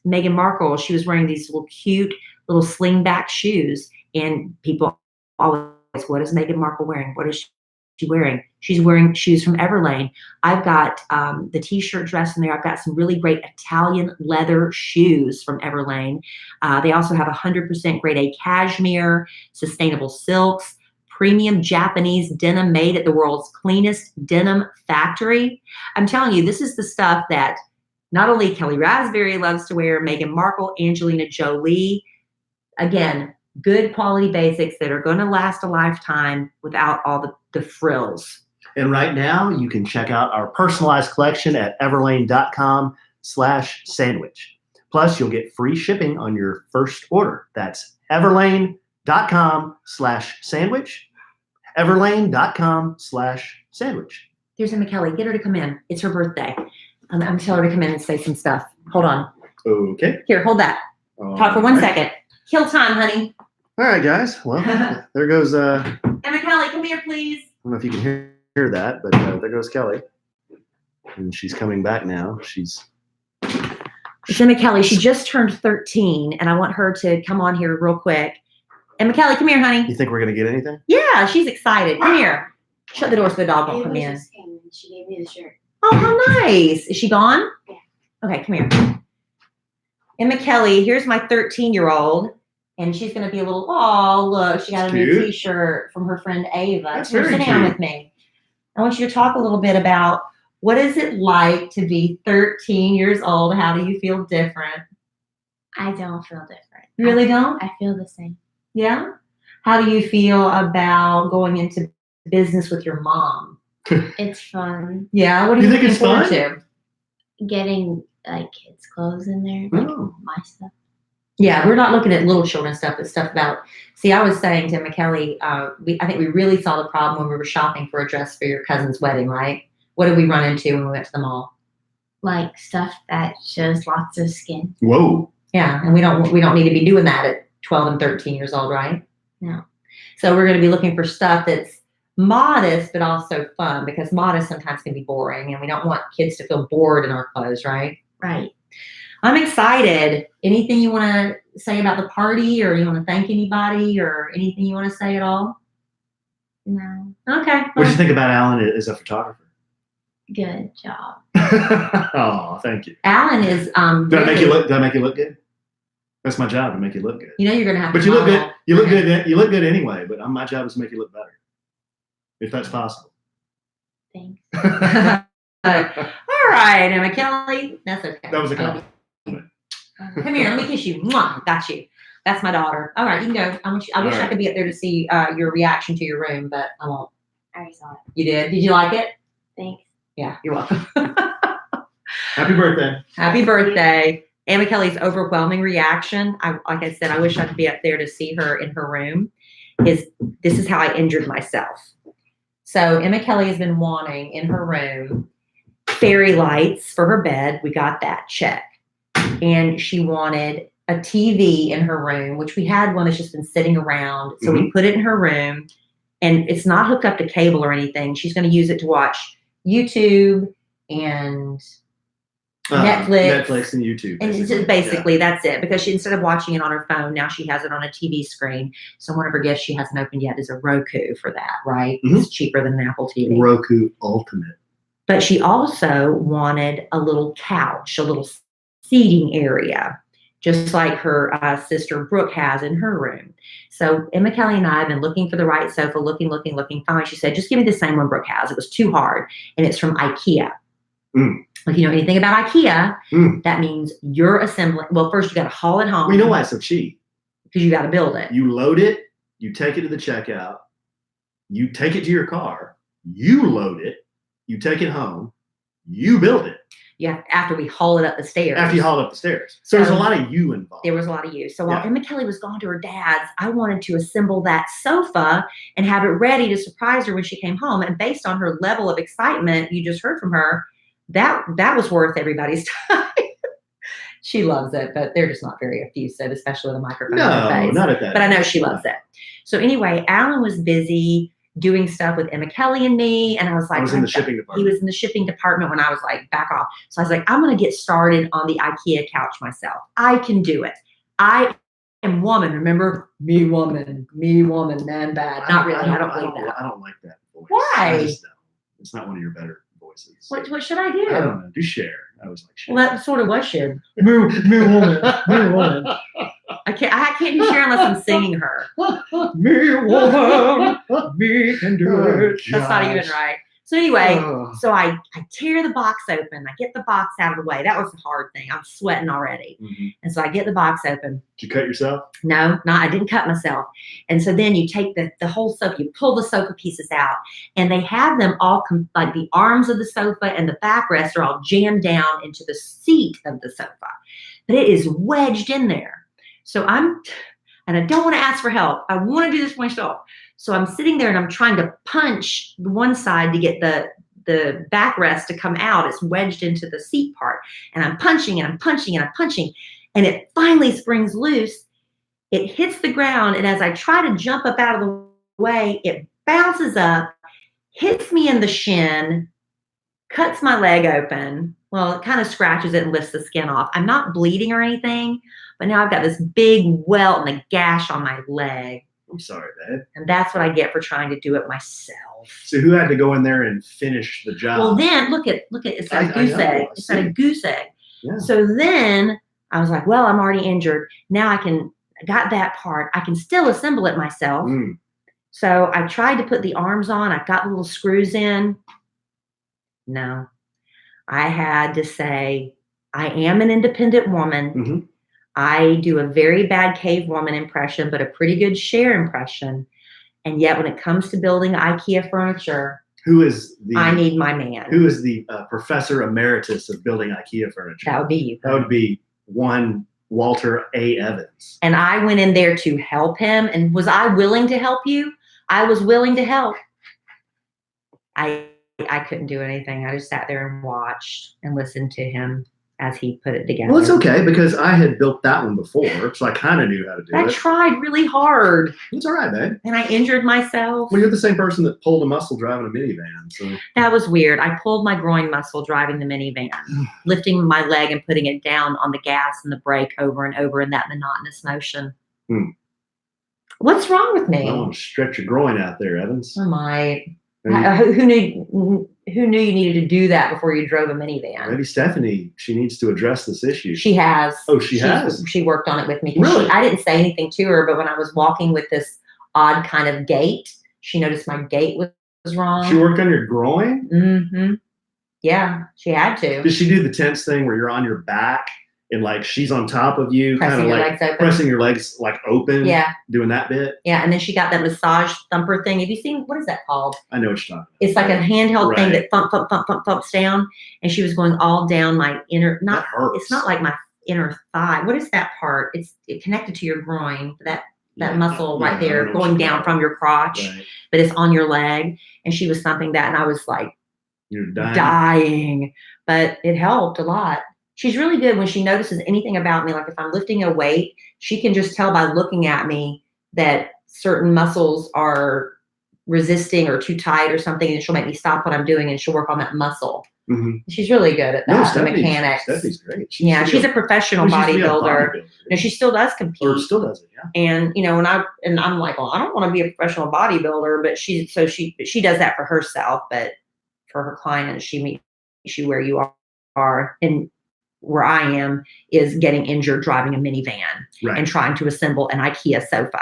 Meghan Markle, she was wearing these little cute little slingback shoes, and people always, what is Meghan Markle wearing? What is she wearing? She's wearing shoes from Everlane. I've got the t-shirt dress in there. I've got some really great Italian leather shoes from Everlane. They also have 100% grade A cashmere, sustainable silks, premium Japanese denim made at the world's cleanest denim factory. I'm telling you, this is the stuff that not only Kelly Raspberry loves to wear, Meghan Markle, Angelina Jolie. Again, good quality basics that are going to last a lifetime without all the frills. And right now, you can check out our personalized collection at everlane.com/sandwich. Plus, you'll get free shipping on your first order. That's everlane.com/sandwich. everlane.com/sandwich. There's Emma Kelly. Get her to come in. It's her birthday. I'm telling her to come in and say some stuff. Hold on. Okay. Here, hold that. Talk for 1 second. Kill time, honey. All right, guys. Well, there goes. Emma Kelly, come here, please. I don't know if you can hear that, but there goes Kelly. And she's coming back now. It's Emma Kelly. She just turned 13, and I want her to come on here real quick. Emma Kelly, come here, honey. You think we're going to get anything? Yeah, she's excited. Come here. Shut the door so the dog won't come in. Just came and she gave me the shirt. Oh, how nice. Is she gone? Yeah. Okay, come here. Emma Kelly, here's my 13-year-old. And she's going to be a little, oh, look, she got a new t-shirt from her friend Ava. That's Here, very sit down cute. with me. I want you to talk a little bit about what is it like to be 13 years old? How do you feel different? I don't feel different. You really don't? I feel the same. Yeah? How do you feel about going into business with your mom? It's fun. Yeah? What are You you think looking it's forward fun? to? Getting like kids' clothes in there, like Oh. my stuff. Yeah, we're not looking at little children stuff, but stuff about, see, I was saying to McKelly, I think we really saw the problem when we were shopping for a dress for your cousin's wedding, right? What did we run into when we went to the mall? Like stuff that shows lots of skin. Whoa. Yeah, and we don't need to be doing that at 12 and 13 years old, right? No. So we're going to be looking for stuff that's modest, but also fun, because modest sometimes can be boring, and we don't want kids to feel bored in our clothes, right? Right. I'm excited. Anything you want to say about the party, or you want to thank anybody, or anything you want to say at all? No. Okay. What do you think about Alan as a photographer? Good job. Oh, thank you. Alan is Did I make you look? Did I make you look good? That's my job, to make you look good. You know you're gonna have. But to you look model. good. You look good. You look good anyway. But my job is to make you look better, if that's possible. Thanks. All right, Emma Kelly. That's okay. That was a compliment. Come here, let me kiss you. Mwah, got you. That's my daughter. All right, you can go. I wish I right. could be up there to see your reaction to your room, but I won't. I already saw it. You did? Did you like it? Thanks. Yeah, you're welcome. Happy birthday. Happy birthday. Emma Kelly's overwhelming reaction. Like I said, I wish I could be up there to see her in her room. This is how I injured myself. So Emma Kelly has been wanting in her room fairy lights for her bed. We got that, check. And she wanted a TV in her room, which we had one that's just been sitting around. So we put it in her room, and it's not hooked up to cable or anything. She's going to use it to watch YouTube and Netflix and YouTube. and it's just basically that's it, because she, instead of watching it on her phone, now she has it on a TV screen. So one of her gifts she hasn't opened yet is a Roku for that, right? Mhm. It's cheaper than an Apple TV. Roku Ultimate. But she also wanted a little couch, a little seating area, just like her sister Brooke has in her room. So Emma Kelly and I have been looking for the right sofa, looking. Finally, she said, just give me the same one Brooke has. It was too hard, and it's from IKEA. Like, you know anything about IKEA, Mm. that means you're assembling. Well, first you got to haul it home. We know why it's so cheap. Because you got to build it. You load it, you take it to the checkout, you take it to your car, you load it, you take it home, you build it. Yeah, after we haul it up the stairs. After you haul it up the stairs. So there's a lot of you involved. There was a lot of you. So while Yeah. Emma Kelly was gone to her dad's, I wanted to assemble that sofa and have it ready to surprise her when she came home. And based on her level of excitement you just heard from her, that was worth everybody's time. She loves it, but they're just not very effusive, especially with a microphone in her No, face. not at that. But I know she loves it. So anyway, Alan was busy doing stuff with Emma Kelly and me, and I was like, I was in the shipping he department. was in the shipping department when I was like, back off. So I was like, I'm going to get started on the IKEA couch myself. I can do it. I am woman. Remember, me woman, man bad. Not really. I don't believe that. I don't like that voice. Why? I just don't. It's not one of your better voices. What should I do? I don't know. Do Cher. I was like Cher. Well, that sort of was Cher. Me woman. I can't do Cher unless I'm singing her. Me woman, me can do it. That's not even right. So anyway, Oh. so I tear the box open. I get the box out of the way. That was the hard thing. I'm sweating already. Mhm. And so I get the box open. Did you cut yourself? No, I didn't cut myself. And so then you take the whole sofa, you pull the sofa pieces out, and they have them all, like the arms of the sofa and the backrest are all jammed down into the seat of the sofa. But it is wedged in there. So and I don't want to ask for help. I want to do this myself. So I'm sitting there and I'm trying to punch the one side to get the backrest to come out. It's wedged into the seat part. And I'm punching and I'm punching and I'm punching. And it finally springs loose. It hits the ground. And as I try to jump up out of the way, it bounces up, hits me in the shin, cuts my leg open. Well, it kind of scratches it and lifts the skin off. I'm not bleeding or anything, but now I've got this big welt and a gash on my leg. I'm sorry, babe. And that's what I get for trying to do it myself. So who had to go in there and finish the job? Well, then look at it's like a goose egg. It's like a goose egg. Yeah. So then I was like, well, I'm already injured. Now I got that part. I can still assemble it myself. Mm. So I tried to put the arms on. I got the little screws in. No, I had to say, I am an independent woman. Mm-hmm. I do a very bad cave woman impression, but a pretty good Cher impression. And yet when it comes to building IKEA furniture, Who is the? I need my man. Who is the professor emeritus of building IKEA furniture? That would be you. That would be one Walter A. Evans. And I went in there to help him. And was I willing to help you? I was willing to help. I couldn't do anything. I just sat there and watched and listened to him as he put it together. Well, it's okay because I had built that one before, so I kind of knew how to do I it. tried really hard It's all right, babe. and I injured myself. Well, you're the same person that pulled a muscle driving a minivan, so That was weird. I pulled my groin muscle driving the minivan, lifting my leg and putting it down on the gas and the brake over and over in that monotonous motion. Hmm. What's wrong with me? I want to stretch your groin out there, Evans. I might. Maybe, Who knew you needed to do that before you drove a minivan? maybe Stephanie, she needs to address this issue. She has. Oh, she has? She worked on it with me. Really? I didn't say anything to her, but when I was walking with this odd kind of gait, she noticed my gait was wrong. She worked on your groin? Mm-hmm. Yeah, she had to. Did she do the tense thing where you're on your back and like she's on top of you, kind Pressing of your like legs open. pressing your legs like open? Yeah, Doing that bit? yeah. And then she got that massage thumper thing. Have you seen, what is that called? I know what you're talking about. It's like a handheld thing Right. that thumps down. And she was going all down my inner, That hurts. it's not like my inner thigh. What is that part? It's connected to your groin, that Yeah, muscle yeah, right I there know what going you're down talking from your crotch, Right. but it's on your leg. And she was thumping that. And I was like You're dying. dying, but it helped a lot. She's really good when she notices anything about me. Like if I'm lifting a weight, she can just tell by looking at me that certain muscles are resisting or too tight or something. And she'll make me stop what I'm doing and she'll work on that muscle. Mm-hmm. She's really good at that. The mechanics. Stephanie's great. Yeah, she's a professional bodybuilder. No, she still does compete. Or still does it, yeah. And you know, and I'm like, well, I don't want to be a professional bodybuilder, but she does that for herself, but for her clients, she meets you where you are. And where I am is getting injured driving a minivan Right. and trying to assemble an IKEA sofa.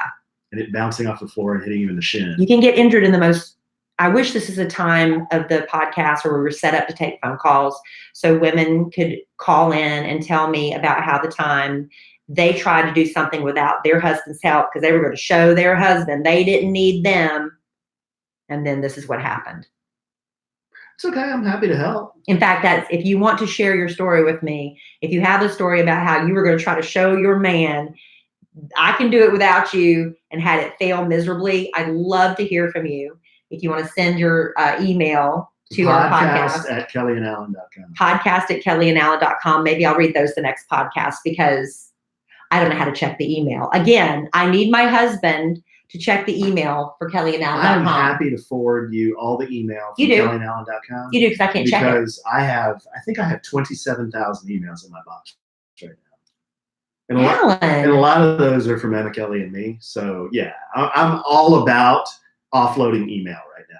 And it bouncing off the floor and hitting you in the shin. You can get injured in the most I wish this is a time of the podcast where we were set up to take phone calls so women could call in and tell me about how the time they tried to do something without their husband's help because they were going to show their husband they didn't need them. And then this is what happened. It's okay. I'm happy to help. In fact, that's if you want to share your story with me, if you have a story about how you were going to try to show your man, I can do it without you and had it fail miserably. I'd love to hear from you. If you want to send your email to our podcast at kellyandallen.com. Podcast at kellyandallen.com. Maybe I'll read those the next podcast because I don't know how to check the email. Again, I need my husband to check the email for kellyandallen.com. I'm happy to forward you all the email from kellyandallen.com. You do, because I can't check it. Because I think I have 27,000 emails in my box right now. And a lot of those are from Emma Kelly and me. So yeah, I'm all about offloading email right now.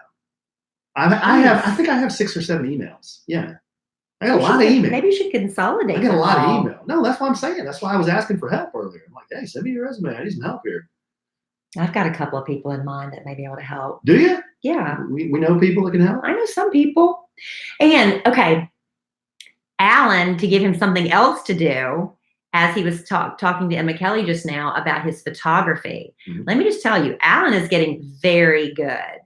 I think I have 6 or 7 emails. Yeah. I got a lot of email. Maybe you should consolidate. I got a lot of email. No, that's what I'm saying. That's why I was asking for help earlier. I'm like, hey, send me your resume. I need some help here. I've got a couple of people in mind that may be able to help. Do you? Yeah. We know people that can help? I know some people. And, okay, Alan, to give him something else to do, as he was talking to Emma Kelly just now about his photography. Mm-hmm. Let me just tell you, Alan is getting very good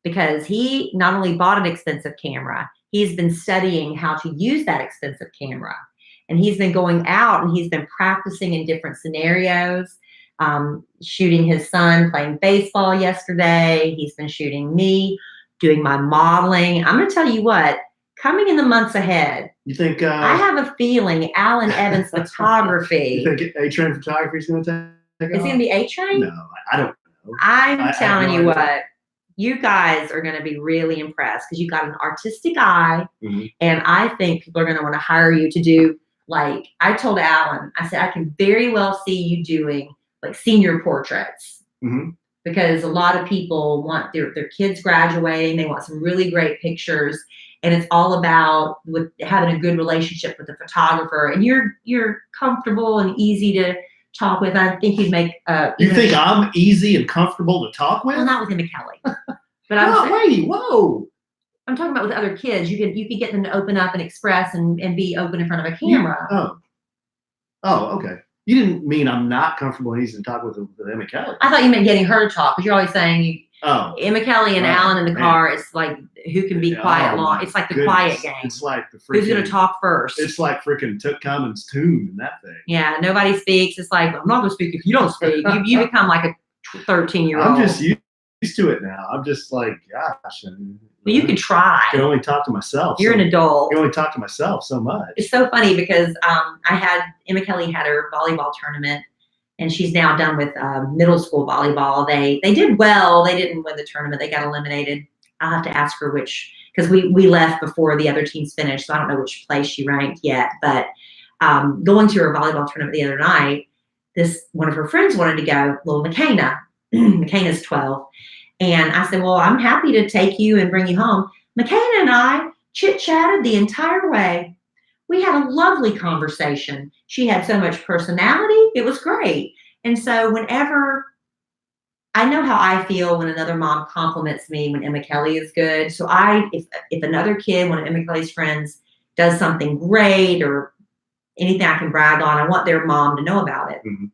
because he not only bought an expensive camera, he's been studying how to use that expensive camera. And he's been going out and he's been practicing in different scenarios. Shooting his son playing baseball yesterday. He's been shooting me, doing my modeling. I'm going to tell you what, coming in the months ahead, you think I have a feeling Alan Evans photography. You think A-Train photography is going to take Is it going to be A-Train? No, I don't know. I'm telling you what, you guys are going to be really impressed because you got an artistic eye, mm-hmm. and I think people are going to want to hire you to do, like, I told Alan, I said, I can very well see you doing like senior portraits, mm-hmm. because a lot of people want their kids graduating. They want some really great pictures, and it's all about with having a good relationship with the photographer. And you're comfortable and easy to talk with. I think you'd make. You think I'm easy and comfortable to talk with? Well, not with Emma Kelly, but whoa. I'm talking about with other kids. You could get them to open up and express and be open in front of a camera. Oh, okay. You didn't mean I'm not comfortable and easy to talk with Emma Kelly. I thought you meant getting her to talk, because you're always saying Emma Kelly and Alan in the car. It's like who can be quiet long. It's like the quiet game. It's like the freaking, who's going to talk first. It's like freaking Tutankhamun's tomb in that thing. Yeah, nobody speaks. It's like, I'm not going to speak if you don't speak. You become like a 13-year-old. I'm just used to it now. I'm just like, gosh. Well, you can try. I can only talk to myself. You're an adult. I can only talk to myself so much. It's so funny because Emma Kelly had her volleyball tournament, and she's now done with middle school volleyball. They did well. They didn't win the tournament. They got eliminated. I'll have to ask her which, because we left before the other teams finished, so I don't know which place she ranked yet. But going to her volleyball tournament the other night, one of her friends wanted to go, little McKenna. McKenna's 12. And I said, well, I'm happy to take you and bring you home. McKenna and I chit-chatted the entire way. We had a lovely conversation. She had so much personality. It was great. And so whenever, I know how I feel when another mom compliments me when Emma Kelly is good. So if another kid, one of Emma Kelly's friends, does something great or anything I can brag on, I want their mom to know about it. Mm-hmm.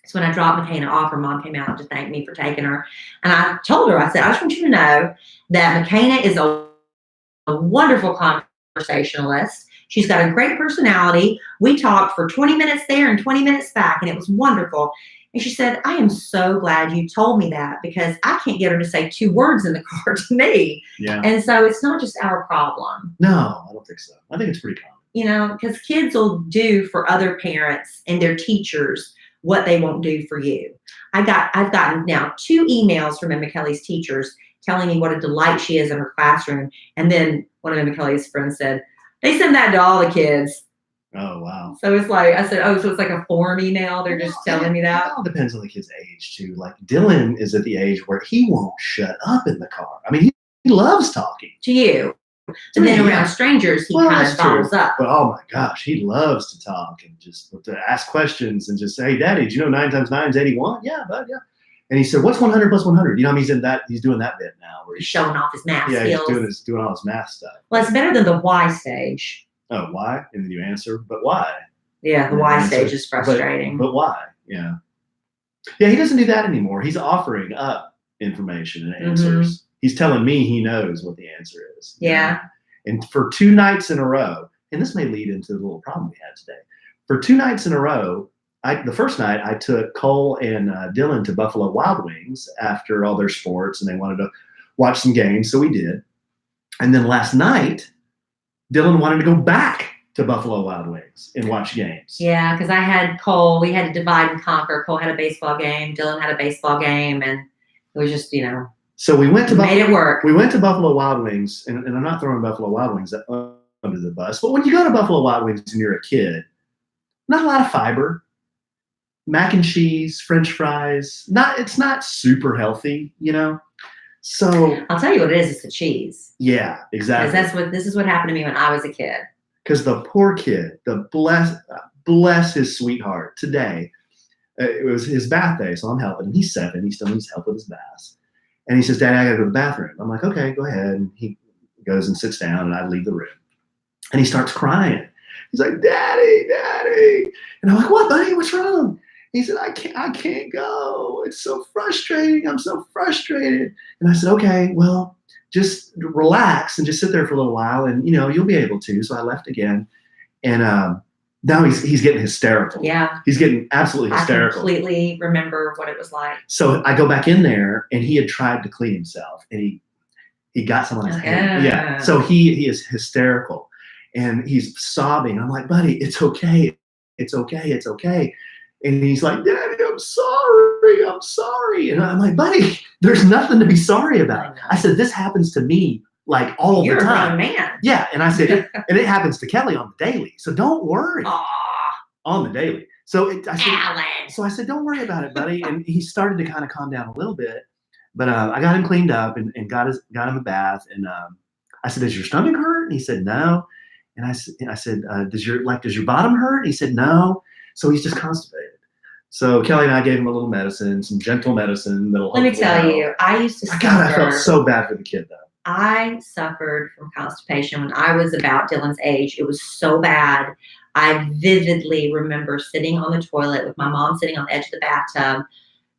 So when I dropped McKenna off, her mom came out to thank me for taking her. And I told her, I said, I just want you to know that McKenna is a wonderful conversationalist. She's got a great personality. We talked for 20 minutes there and 20 minutes back, and it was wonderful. And she said, I am so glad you told me that, because I can't get her to say 2 words in the car to me. Yeah. And so it's not just our problem. No, I don't think so. I think it's pretty common. You know, because kids will do for other parents and their teachers what they won't do for you. I've gotten now 2 emails from Emma Kelly's teachers telling me what a delight she is in her classroom. And then one of Emma Kelly's friends said, they send that to all the kids. Oh, wow. So it's like, I said, so it's like a form email. They're just telling me that. It all depends on the kid's age too. Like Dylan is at the age where he won't shut up in the car. I mean, he loves talking. To you. And then around strangers, he kind of bottles up. But oh my gosh, he loves to talk and just to ask questions and just say, hey, Daddy, do you know 9 times 9 is 81? Yeah, bud, yeah. And he said, "What's 100 plus 100?" You know, he's doing that bit now where He's showing off his math yeah, skills. he's doing all his math stuff. Well, it's better than the why stage. Oh, why? And then you answer, but why? Yeah, the And why answer, stage is frustrating. But why? Yeah. Yeah, he doesn't do that anymore. He's offering up information and answers. He's telling me he knows what the answer is. Yeah. And for 2 nights in a row, and this may lead into the little problem we had today. For 2 nights in a row, the first night I took Cole and Dylan to Buffalo Wild Wings after all their sports, and they wanted to watch some games, so we did. And then last night, Dylan wanted to go back to Buffalo Wild Wings and watch games. Yeah, because I had Cole. We had to divide and conquer. Cole had a baseball game. Dylan had a baseball game, and it was just, So we went to made it work. We went to Buffalo Wild Wings, and I'm not throwing Buffalo Wild Wings under the bus, but when you go to Buffalo Wild Wings and you're a kid, not a lot of fiber. Mac and cheese, French fries. It's not super healthy, So I'll tell you what it is. It's the cheese. yeah, exactly. Because this is what happened to me when I was a kid. Because the poor kid, bless his sweetheart. Today, it was his bath day, so I'm helping him. He's 7. He still needs help with his baths. And he says, "Daddy, I got to go to the bathroom." I'm like, "Okay, go ahead." And he goes and sits down, and I leave the room. And he starts crying. He's like, "Daddy, Daddy." And I'm like, "What, buddy? What's wrong?" He said, I can't go. It's so frustrating. I'm so frustrated." And I said, "Okay, well, just relax and just sit there for a little while, and you'll be able to." So I left again, and now he's getting hysterical. Yeah, he's getting absolutely hysterical. I completely remember what it was like. So I go back in there, and he had tried to clean himself, and he got some on his hand. Yeah, so he is hysterical, and he's sobbing. I'm like, "Buddy, it's okay. It's okay. It's okay." And he's like, "Daddy, I'm sorry. And I'm like, "Buddy, there's nothing to be sorry about." I said, "This happens to me like all the time." You're a grown man. Yeah. And I said, and it happens to Kelly on the daily. So don't worry. Aww. On the daily. So Alan. I said, "Don't worry about it, buddy." And he started to kind of calm down a little bit. But I got him cleaned up and got him a bath. And I said, "Does your stomach hurt?" And he said, "No." And I said, does your bottom hurt?" And he said, "No." So he's just constipated. So Kelly and I gave him a little medicine, some gentle medicine that'll. Let me tell you, I used to. God, I felt so bad for the kid though. I suffered from constipation when I was about Dylan's age. It was so bad. I vividly remember sitting on the toilet with my mom sitting on the edge of the bathtub,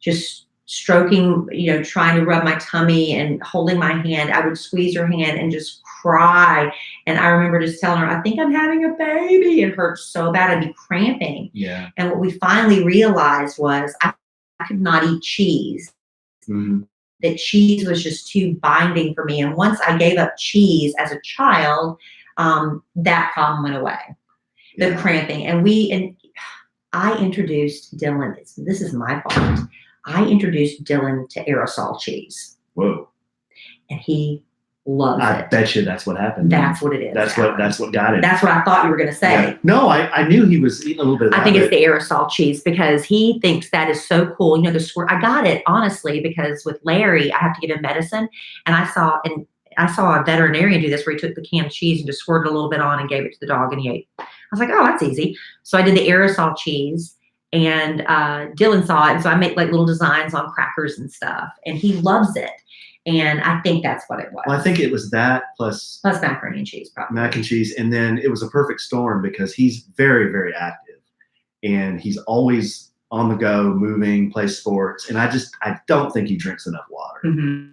just stroking, trying to rub my tummy and holding my hand. I would squeeze her hand and just cry. And I remember just telling her, "I think I'm having a baby." It hurt so bad. I'd be cramping. Yeah. And what we finally realized was I could not eat cheese. Mm-hmm. That cheese was just too binding for me. And once I gave up cheese as a child, that problem went away. The cramping. And I introduced Dylan. This is my fault. I introduced Dylan to aerosol cheese. Whoa. And he loves it. I bet you that's what happened. That's what it is. That's what got it. That's what I thought you were going to say. Yeah. No, I knew he was eating a little bit of that. I think it's the aerosol cheese because he thinks that is so cool. The squirt. I got it honestly because with Larry, I have to give him medicine, and I saw a veterinarian do this where he took the can of cheese and just squirted a little bit on and gave it to the dog, and he ate. I was like, "Oh, that's easy." So I did the aerosol cheese, and Dylan saw it, and so I make like little designs on crackers and stuff, and he loves it. And I think that's what it was. Well, I think it was that plus macaroni and cheese, probably. Mac and cheese. And then it was a perfect storm because he's very, very active. And he's always on the go, moving, plays sports. And I don't think he drinks enough water. Mm-hmm.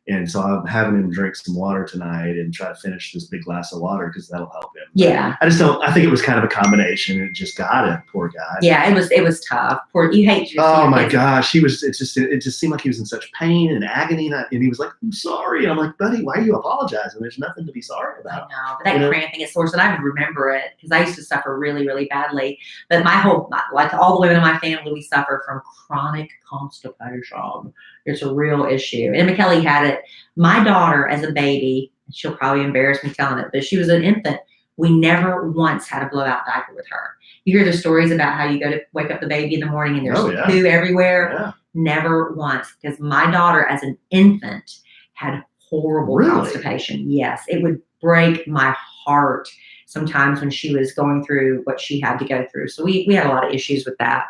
And so I'm having him drink some water tonight and try to finish this big glass of water because that'll help him. Yeah. I think it was kind of a combination. It just got him, poor guy. Yeah, it was tough. You hate your Oh my kids. gosh. It just seemed like he was in such pain and agony. And he was like, "I'm sorry." And I'm like, "Buddy, why are you apologizing? There's nothing to be sorry I about." know, but that cramping is source, and I remember it because I used to suffer really, really badly. But like all the women in my family, we suffer from chronic constipation. It's a real issue. And McKelly had it. My daughter, as a baby, she'll probably embarrass me telling it, but she was an infant. We never once had a blowout diaper with her. You hear the stories about how you go to wake up the baby in the morning and there's poo everywhere. Yeah. Never once, because my daughter, as an infant, had horrible constipation. Yes, it would break my heart sometimes when she was going through what she had to go through. So we had a lot of issues with that.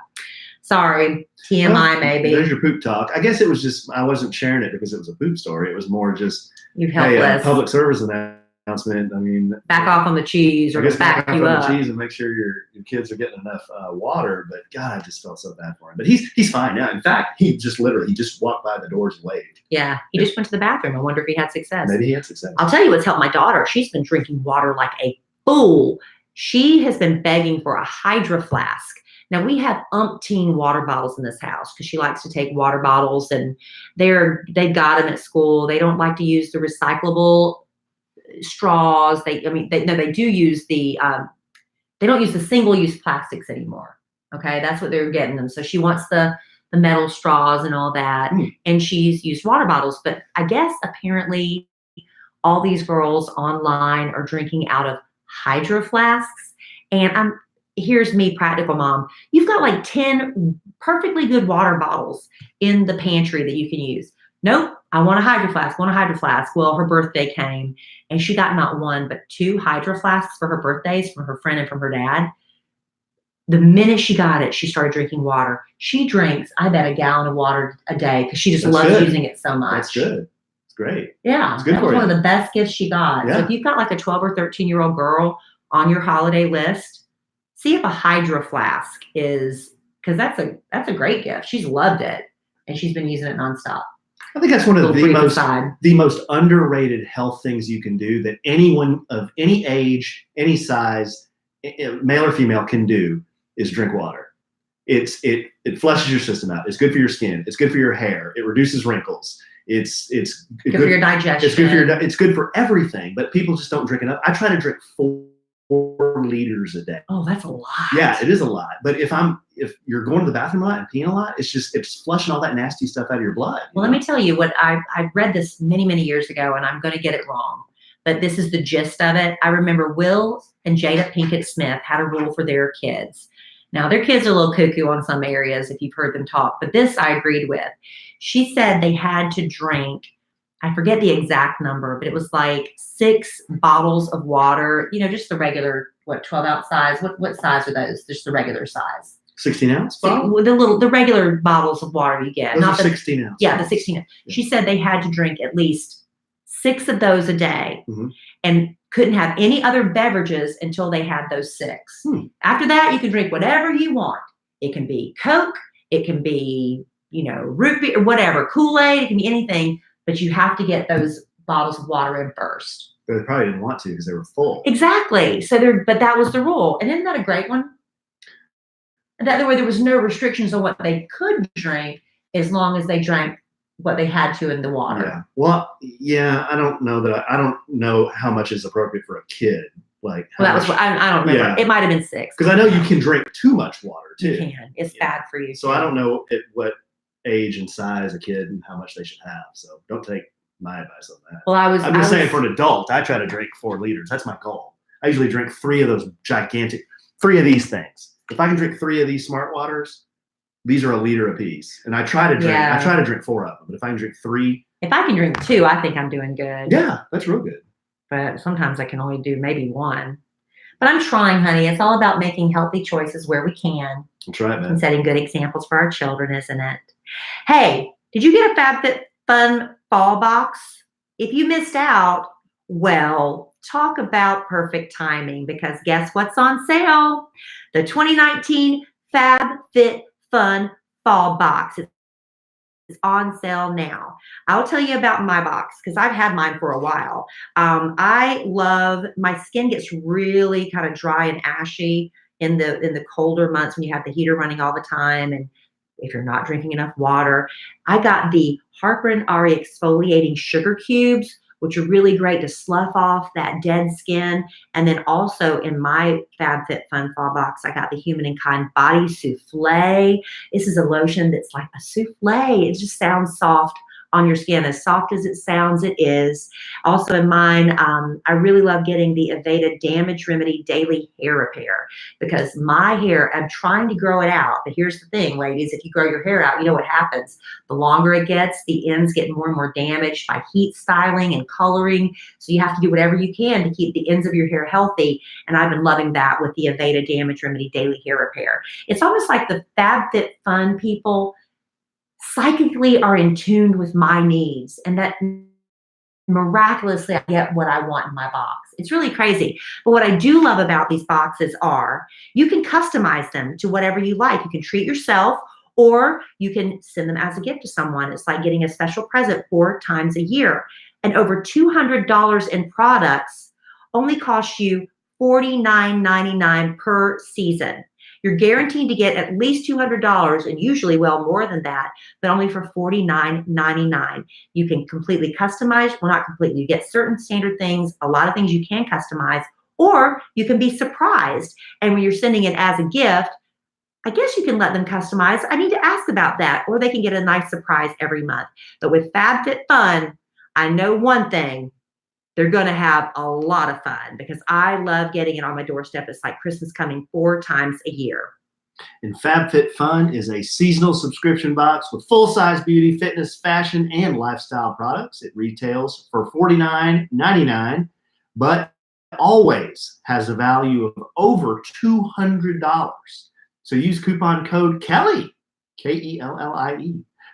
Sorry, TMI Well, maybe. There's your poop talk. I guess it was just, I wasn't sharing it because it was a poop story. It was more just, You're hey, helpless. public service announcement. I mean, Back off on the cheese or I guess back off you on up. the cheese and make sure your kids are getting enough water. But God, I just felt so bad for him. But he's fine now. In fact, he just walked by the doors and waved. Yeah, he just went to the bathroom. I wonder if he had success. Maybe he had success. I'll tell you what's helped my daughter. She's been drinking water like a fool. She has been begging for a Hydro Flask. Now, we have umpteen water bottles in this house because she likes to take water bottles, and they've got them at school. They don't like to use the recyclable straws. They do use they don't use the single-use plastics anymore. Okay, that's what they're getting them. So she wants the metal straws and all that, and she's used water bottles. But I guess apparently all these girls online are drinking out of Hydro Flasks, and here's me, practical mom. You've got like 10 perfectly good water bottles in the pantry that you can use. Nope, I want a Hydro Flask. Well, her birthday came and she got not one, but 2 Hydro Flasks for her birthdays from her friend and from her dad. The minute she got it, she started drinking water. She drinks, I bet, a gallon of water a day because she just loves using it so much. That's good. It's great. Yeah, it's good that was for one you. of the best gifts she got. Yeah. So if you've got like a 12 or 13-year-old girl on your holiday list, see if a Hydro Flask is, because that's a great gift. She's loved it, and she's been using it nonstop. I think that's one of Little the most underrated health things you can do that anyone of any age, any size, male or female, can do is drink water. It flushes your system out. It's good for your skin. It's good for your hair. It reduces wrinkles. It's good for your digestion. It's good for everything. But people just don't drink enough. I try to drink 4 liters a day. Oh, that's a lot. Yeah, it is a lot. But if you're going to the bathroom a lot and peeing a lot, it's flushing all that nasty stuff out of your blood. Well, let me tell you what I read this many, many years ago, and I'm going to get it wrong, but this is the gist of it. I remember Will and Jada Pinkett Smith had a rule for their kids. Now, their kids are a little cuckoo on some areas if you've heard them talk, but this I agreed with. She said they had to drink, I forget the exact number, but it was like 6 bottles of water, just the regular, 12-ounce size. What size are those? Just the regular size. 16-ounce bottle? The regular bottles of water you get. Those not are the 16 ounce. Yeah, the 16 ounce. Yeah. She said they had to drink at least 6 of those a day and couldn't have any other beverages until they had those 6. After that, you can drink whatever you want. It can be Coke. It can be, root beer, whatever, Kool-Aid. It can be anything, but you have to get those bottles of water in first. But they probably didn't want to because they were full. Exactly. But that was the rule. And isn't that a great one? That way there was no restrictions on what they could drink as long as they drank what they had to in the water. Yeah. Well, yeah, I don't know that. I don't know how much is appropriate for a kid. Like, that was what I don't remember. Yeah. It might have been 6. Because I know you can drink too much water too. You can. It's bad for you. So I don't know what age and size a kid and how much they should have. So don't take my advice on that. Well, I'm just saying, for an adult, I try to drink 4 liters. That's my goal. I usually drink 3 of those 3 of these things. If I can drink 3 of these Smart Waters, these are a liter apiece. And I try to drink. Yeah. I try to drink 4 of them. But if I can drink 3, if I can drink 2, I think I'm doing good. yeah, that's real good. But sometimes I can only do maybe 1. But I'm trying, honey. It's all about making healthy choices where we can. That's right, man. And setting good examples for our children, isn't it? Hey, did you get a FabFitFun fall box? If you missed out, well, talk about perfect timing, because guess what's on sale? The 2019 FabFitFun fall box. It's on sale now. I'll tell you about my box because I've had mine for a while. I love, my skin gets really kind of dry and ashy in the colder months when you have the heater running all the time, and if you're not drinking enough water. I got the Harper & Ari exfoliating sugar cubes, which are really great to slough off that dead skin. And then also in my FabFitFun fall box, I got the Human & Kind Body Souffle. This is a lotion that's like a souffle. It just sounds soft on your skin, as soft as it sounds, it is. Also in mine, I really love getting the Aveda Damage Remedy Daily Hair Repair, because my hair, I'm trying to grow it out. But here's the thing, ladies, if you grow your hair out, you know what happens. The longer it gets, the ends get more and more damaged by heat styling and coloring. So you have to do whatever you can to keep the ends of your hair healthy. And I've been loving that with the Aveda Damage Remedy Daily Hair Repair. It's almost like the FabFitFun people psychically are in tune with my needs, and that miraculously I get what I want in my box. It's really crazy. But what I do love about these boxes are you can customize them to whatever you like. You can treat yourself, or you can send them as a gift to someone. It's like getting a special present 4 times a year. And over $200 in products only cost you $49.99 per season. You're guaranteed to get at least $200, and usually well more than that, but only for $49.99. You can completely customize, well, not completely, you get certain standard things, a lot of things you can customize, or you can be surprised. And when you're sending it as a gift, I guess you can let them customize. I need to ask about that, or they can get a nice surprise every month. But with FabFitFun, I know one thing, they're going to have a lot of fun, because I love getting it on my doorstep. It's like Christmas coming 4 times a year. And FabFitFun is a seasonal subscription box with full-size beauty, fitness, fashion, and lifestyle products. It retails for $49.99, but always has a value of over $200. So use coupon code KELLIE, Kellie,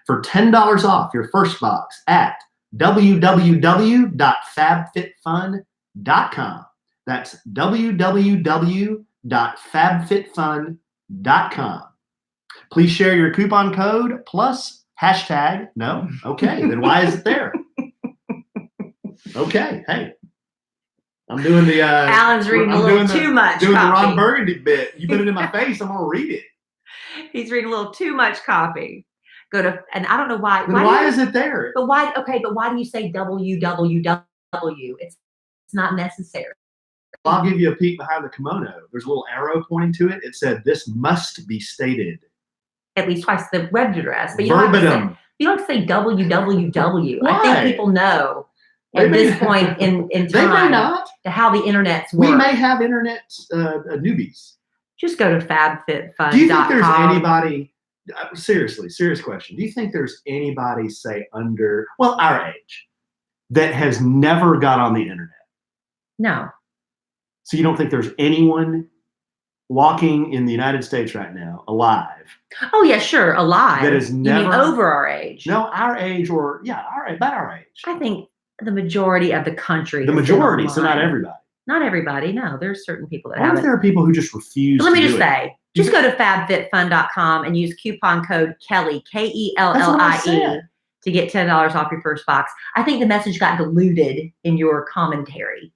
for $10 off your first box at www.fabfitfun.com. That's www.fabfitfun.com. Please share your coupon code plus hashtag. No? Okay, then why is it there? Okay, hey. I'm doing the Alan's reading a little too much doing copy. The Ron Burgundy bit. You put it in my face, I'm gonna read it. He's reading a little too much copy. Go to, and I don't know why. Why is it there? But why? Okay, but why do you say www? It's not necessary. I'll give you a peek behind the kimono. There's a little arrow pointing to it. It said, "This must be stated." At least twice the web address, but verbatim. You don't have to say www. Why? I think people know at this point in time they may not. To how the internet's work. We may have internet newbies. Just go to fabfitfun.com. Do you think there's anybody? Seriously, serious question. Do you think there's anybody, say, under, well, our age, that has never got on the internet? No. So you don't think there's anyone walking in the United States right now, alive? Oh yeah, sure, alive. That is never, you mean over our age? No, our age, or about our age. I think the majority of the country. The majority, so not everybody. Not everybody. No, there's certain people that haven't. What if there are people who just refuse? Let me just say. Just go to fabfitfun.com and use coupon code KELLIE, KELLIE, to get $10 off your first box. I think the message got diluted in your commentary.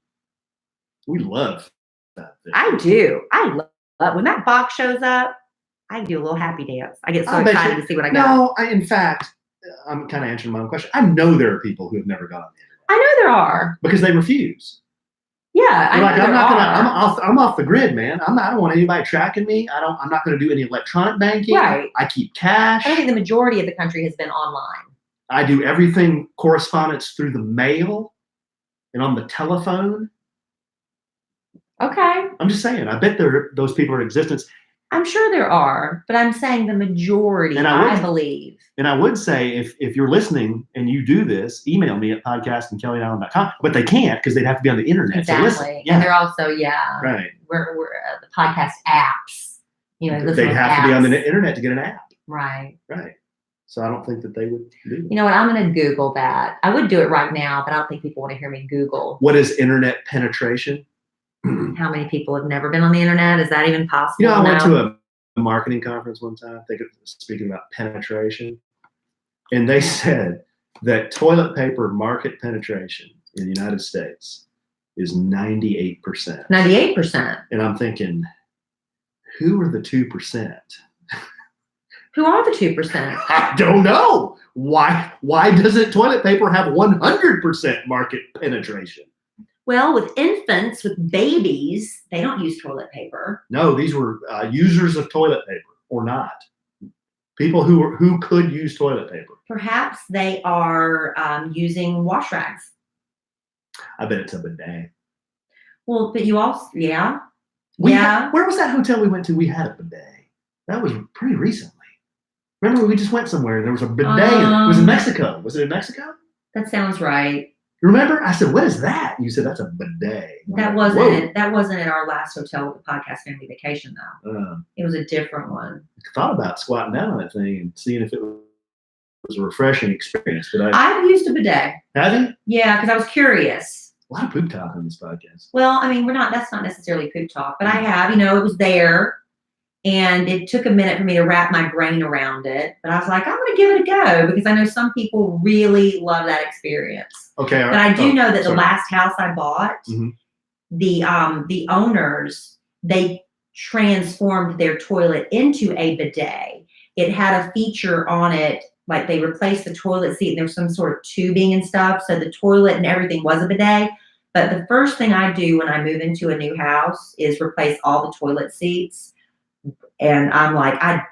We love that. I do. I love when that box shows up. I do a little happy dance. I get so excited to see what I got. No, in fact, I'm kind of answering my own question. I know there are people who have never gone on the internet. I know there are, because they refuse. Yeah, I'm off the grid, man. I don't want anybody tracking me. I'm not going to do any electronic banking. Right. I keep cash. I think the majority of the country has been online. I do everything correspondence through the mail and on the telephone. Okay. I'm just saying. I bet those people are in existence. I'm sure there are, but I'm saying the majority, I believe. And I would say, if you're listening and you do this, email me at podcast@kellyallen.com. But they can't, because they'd have to be on the internet. Exactly. So listen, And they're also, right. We're the podcast apps. They'd have to be on the internet to get an app. Right. Right. So I don't think that they would do it. You know what? I'm going to Google that. I would do it right now, but I don't think people want to hear me Google. What is internet penetration? How many people have never been on the internet? Is that even possible? I went to a marketing conference one time. I think it was speaking about penetration. And they said that toilet paper market penetration in the United States is 98%. 98%. And I'm thinking, who are the 2%? Who are the 2%? I don't know. Why doesn't toilet paper have 100% market penetration? Well, with infants, with babies, they don't use toilet paper. No, these were users of toilet paper, or not. People who could use toilet paper. Perhaps they are using wash rags. I bet it's a bidet. Well, but you also, yeah. Where was that hotel we went to? We had a bidet. That was pretty recently. Remember, we just went somewhere and there was a bidet. It was in Mexico. Was it in Mexico? That sounds right. Remember? I said, "What is that?" You said, "That's a bidet." That wasn't at our last hotel with the podcast family vacation though. It was a different one. I thought about squatting down on that thing and seeing if it was a refreshing experience. But I've used a bidet. have you? Yeah, because I was curious. A lot of poop talk on this podcast. Well, I mean, that's not necessarily poop talk, but I have, it was there. And it took a minute for me to wrap my brain around it. But I was like, I'm going to give it a go because I know some people really love that experience. Okay. But I do know that the last house I bought, the owners, they transformed their toilet into a bidet. It had a feature on it, like they replaced the toilet seat and there was some sort of tubing and stuff. So the toilet and everything was a bidet. But the first thing I do when I move into a new house is replace all the toilet seats. And I'm like, I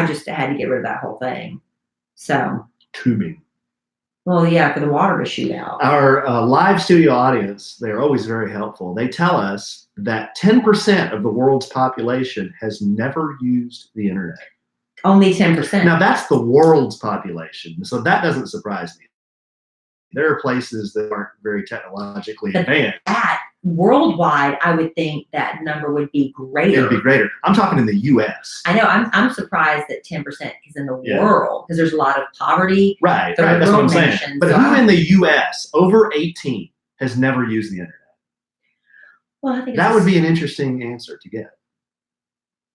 just had to get rid of that whole thing. So tubing. Well, yeah, for the water to shoot out. Our live studio audience, they're always very helpful. They tell us that 10% of the world's population has never used the internet. Only 10%. Now that's the world's population, so that doesn't surprise me. There are places that aren't very technologically advanced. Worldwide, I would think that number would be greater. It'd be greater. I'm talking in the U.S. I know. I'm surprised that 10% is in the world because there's a lot of poverty. Right. That's what I'm saying. But who in the U.S. over 18 has never used the internet? Well, I think that would be an interesting answer to get.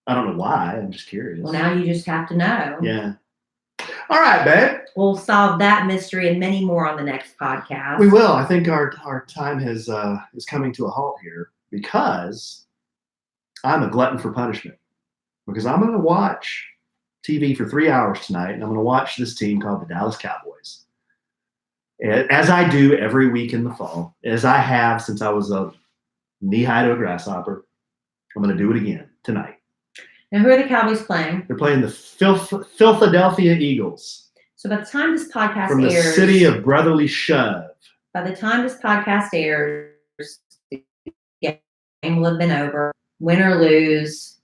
I don't know why. I'm just curious. Well, now you just have to know. Yeah. All right, babe. We'll solve that mystery and many more on the next podcast. We will. I think our time is coming to a halt here because I'm a glutton for punishment. Because I'm going to watch TV for 3 hours tonight, and I'm going to watch this team called the Dallas Cowboys. As I do every week in the fall, as I have since I was a knee-high to a grasshopper, I'm going to do it again tonight. Now, who are the Cowboys playing? They're playing the Philadelphia Eagles. So by the time this podcast from the airs, city of brotherly shove. By the time this podcast airs, the game will have been over. Win or lose.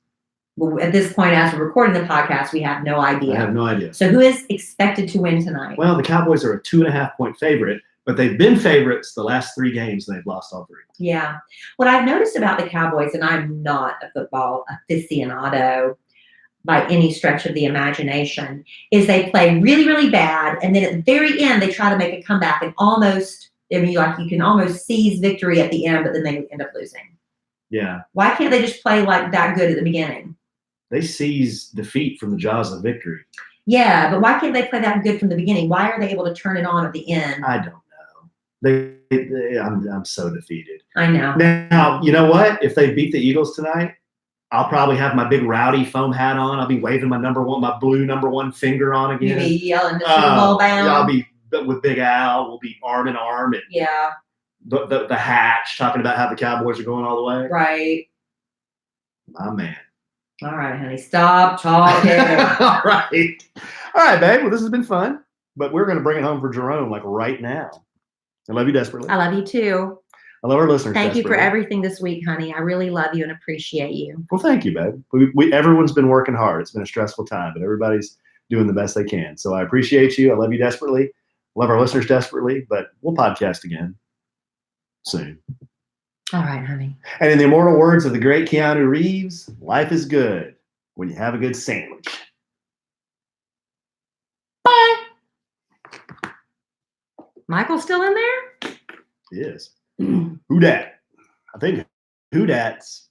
At this point, as we're recording the podcast, we have no idea. I have no idea. So who is expected to win tonight? Well, the Cowboys are a 2.5-point favorite, but they've been favorites the last 3 games, and they've lost all 3. Yeah. What I've noticed about the Cowboys, and I'm not a football aficionado by any stretch of the imagination, is they play really, really bad, and then at the very end, they try to make a comeback and almost, you can almost seize victory at the end, but then they end up losing. Yeah. Why can't they just play like that good at the beginning? They seize defeat from the jaws of victory. Yeah, but why can't they play that good from the beginning? Why are they able to turn it on at the end? I don't know. I'm so defeated. I know. Now, you know what? If they beat the Eagles tonight, I'll probably have my big rowdy foam hat on. I'll be waving my blue number 1 finger on again. You'll be yelling to Super Bowl bound. I'll be with Big Al. We'll be arm in arm. And yeah. The hatch talking about how the Cowboys are going all the way. Right. My man. All right, honey. Stop talking. All right. All right, babe. Well, this has been fun, but we're going to bring it home for Jerome like right now. I love you desperately. I love you too. I love our listeners. Thank you for everything this week, honey. I really love you and appreciate you. Well, thank you, babe. Everyone's been working hard. It's been a stressful time, but everybody's doing the best they can. So I appreciate you. I love you desperately. Love our listeners desperately, but we'll podcast again soon. All right, honey. And in the immortal words of the great Keanu Reeves, life is good when you have a good sandwich. Bye. Michael's still in there? He is. Who dat? I think who dat's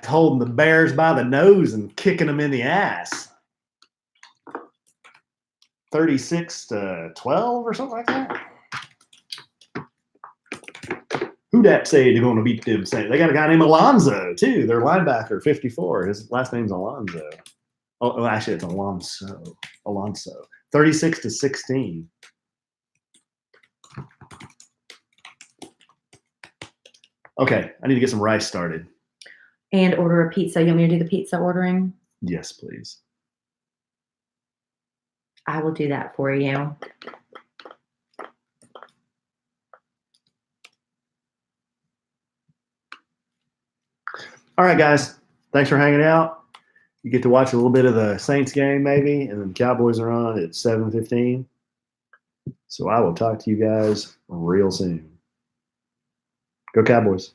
holding the Bears by the nose and kicking them in the ass. 36-12 or something like that. Who dat say they're going to beat them? They got a guy named Alonzo too. Their linebacker, 54. His last name's Alonzo. Oh, actually, it's Alonso. 36-16. Okay, I need to get some rice started. And order a pizza. You want me to do the pizza ordering? Yes, please. I will do that for you. All right, guys. Thanks for hanging out. You get to watch a little bit of the Saints game, maybe, and then the Cowboys are on at 7:15. So I will talk to you guys real soon. Go Cowboys.